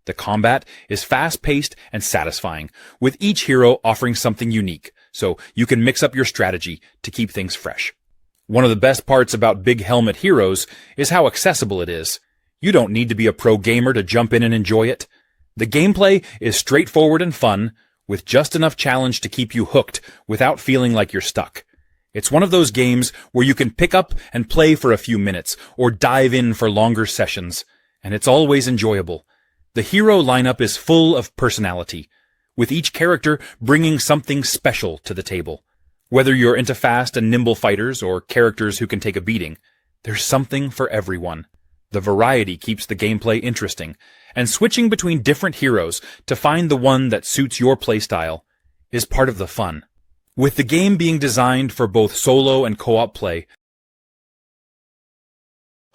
The combat is fast-paced and satisfying, with each hero offering something unique, so you can mix up your strategy to keep things fresh. One of the best parts about Big Helmet Heroes is how accessible it is. You don't need to be a pro gamer to jump in and enjoy it. The gameplay is straightforward and fun, with just enough challenge to keep you hooked without feeling like you're stuck. It's one of those games where you can pick up and play for a few minutes, or dive in for longer sessions, and it's always enjoyable. The hero lineup is full of personality, with each character bringing something special to the table. Whether you're into fast and nimble fighters or characters who can take a beating, there's something for everyone. The variety keeps the gameplay interesting, and switching between different heroes to find the one that suits your playstyle is part of the fun. With the game being designed for both solo and co-op play,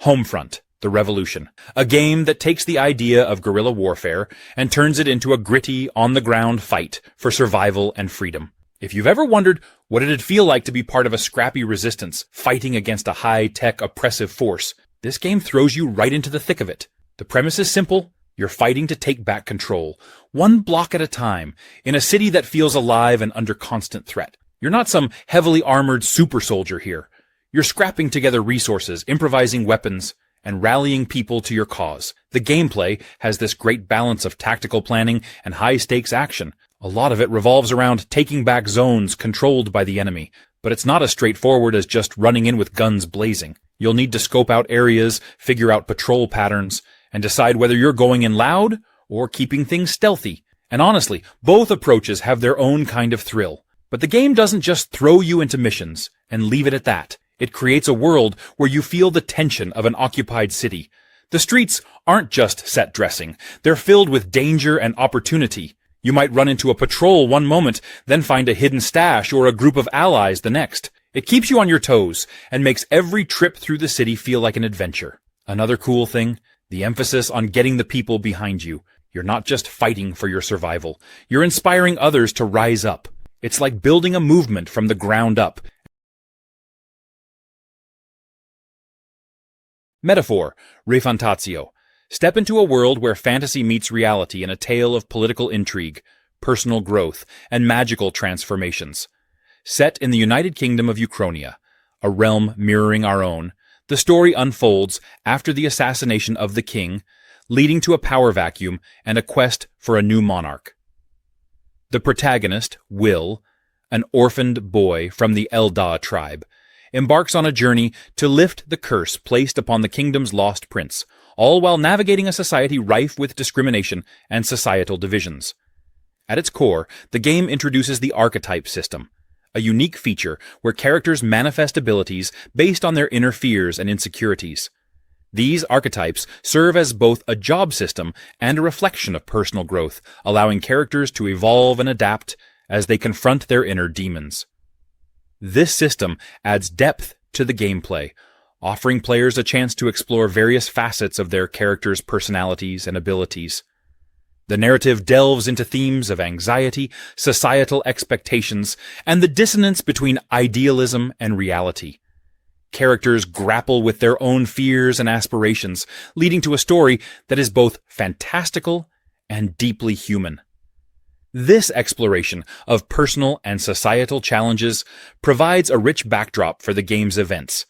Homefront: The Revolution, a game that takes the idea of guerrilla warfare and turns it into a gritty, on-the-ground fight for survival and freedom. If you've ever wondered what it'd feel like to be part of a scrappy resistance fighting against a high-tech oppressive force, this game throws you right into the thick of it. The premise is simple. You're fighting to take back control, one block at a time, in a city that feels alive and under constant threat. You're not some heavily armored super soldier here. You're scrapping together resources, improvising weapons, and rallying people to your cause. The gameplay has this great balance of tactical planning and high-stakes action. A lot of it revolves around taking back zones controlled by the enemy, but it's not as straightforward as just running in with guns blazing. You'll need to scope out areas, figure out patrol patterns, and decide whether you're going in loud or keeping things stealthy. And honestly, both approaches have their own kind of thrill. But the game doesn't just throw you into missions and leave it at that. It creates a world where you feel the tension of an occupied city. The streets aren't just set dressing. They're filled with danger and opportunity. You might run into a patrol one moment, then find a hidden stash or a group of allies the next. It keeps you on your toes and makes every trip through the city feel like an adventure. Another cool thing, the emphasis on getting the people behind you. You're not just fighting for your survival. You're inspiring others to rise up. It's like building a movement from the ground up. Metaphor, Refantatio. Step into a world where fantasy meets reality in a tale of political intrigue, personal growth, and magical transformations. Set in the United Kingdom of Uchronia, a realm mirroring our own, the story unfolds after the assassination of the king, leading to a power vacuum and a quest for a new monarch. The protagonist, Will, an orphaned boy from the Eldar tribe, embarks on a journey to lift the curse placed upon the kingdom's lost prince, all while navigating a society rife with discrimination and societal divisions. At its core, the game introduces the archetype system, a unique feature where characters manifest abilities based on their inner fears and insecurities. These archetypes serve as both a job system and a reflection of personal growth, allowing characters to evolve and adapt as they confront their inner demons. This system adds depth to the gameplay, offering players a chance to explore various facets of their characters' personalities and abilities. The narrative delves into themes of anxiety, societal expectations, and the dissonance between idealism and reality. Characters grapple with their own fears and aspirations, leading to a story that is both fantastical and deeply human. This exploration of personal and societal challenges provides a rich backdrop for the game's events,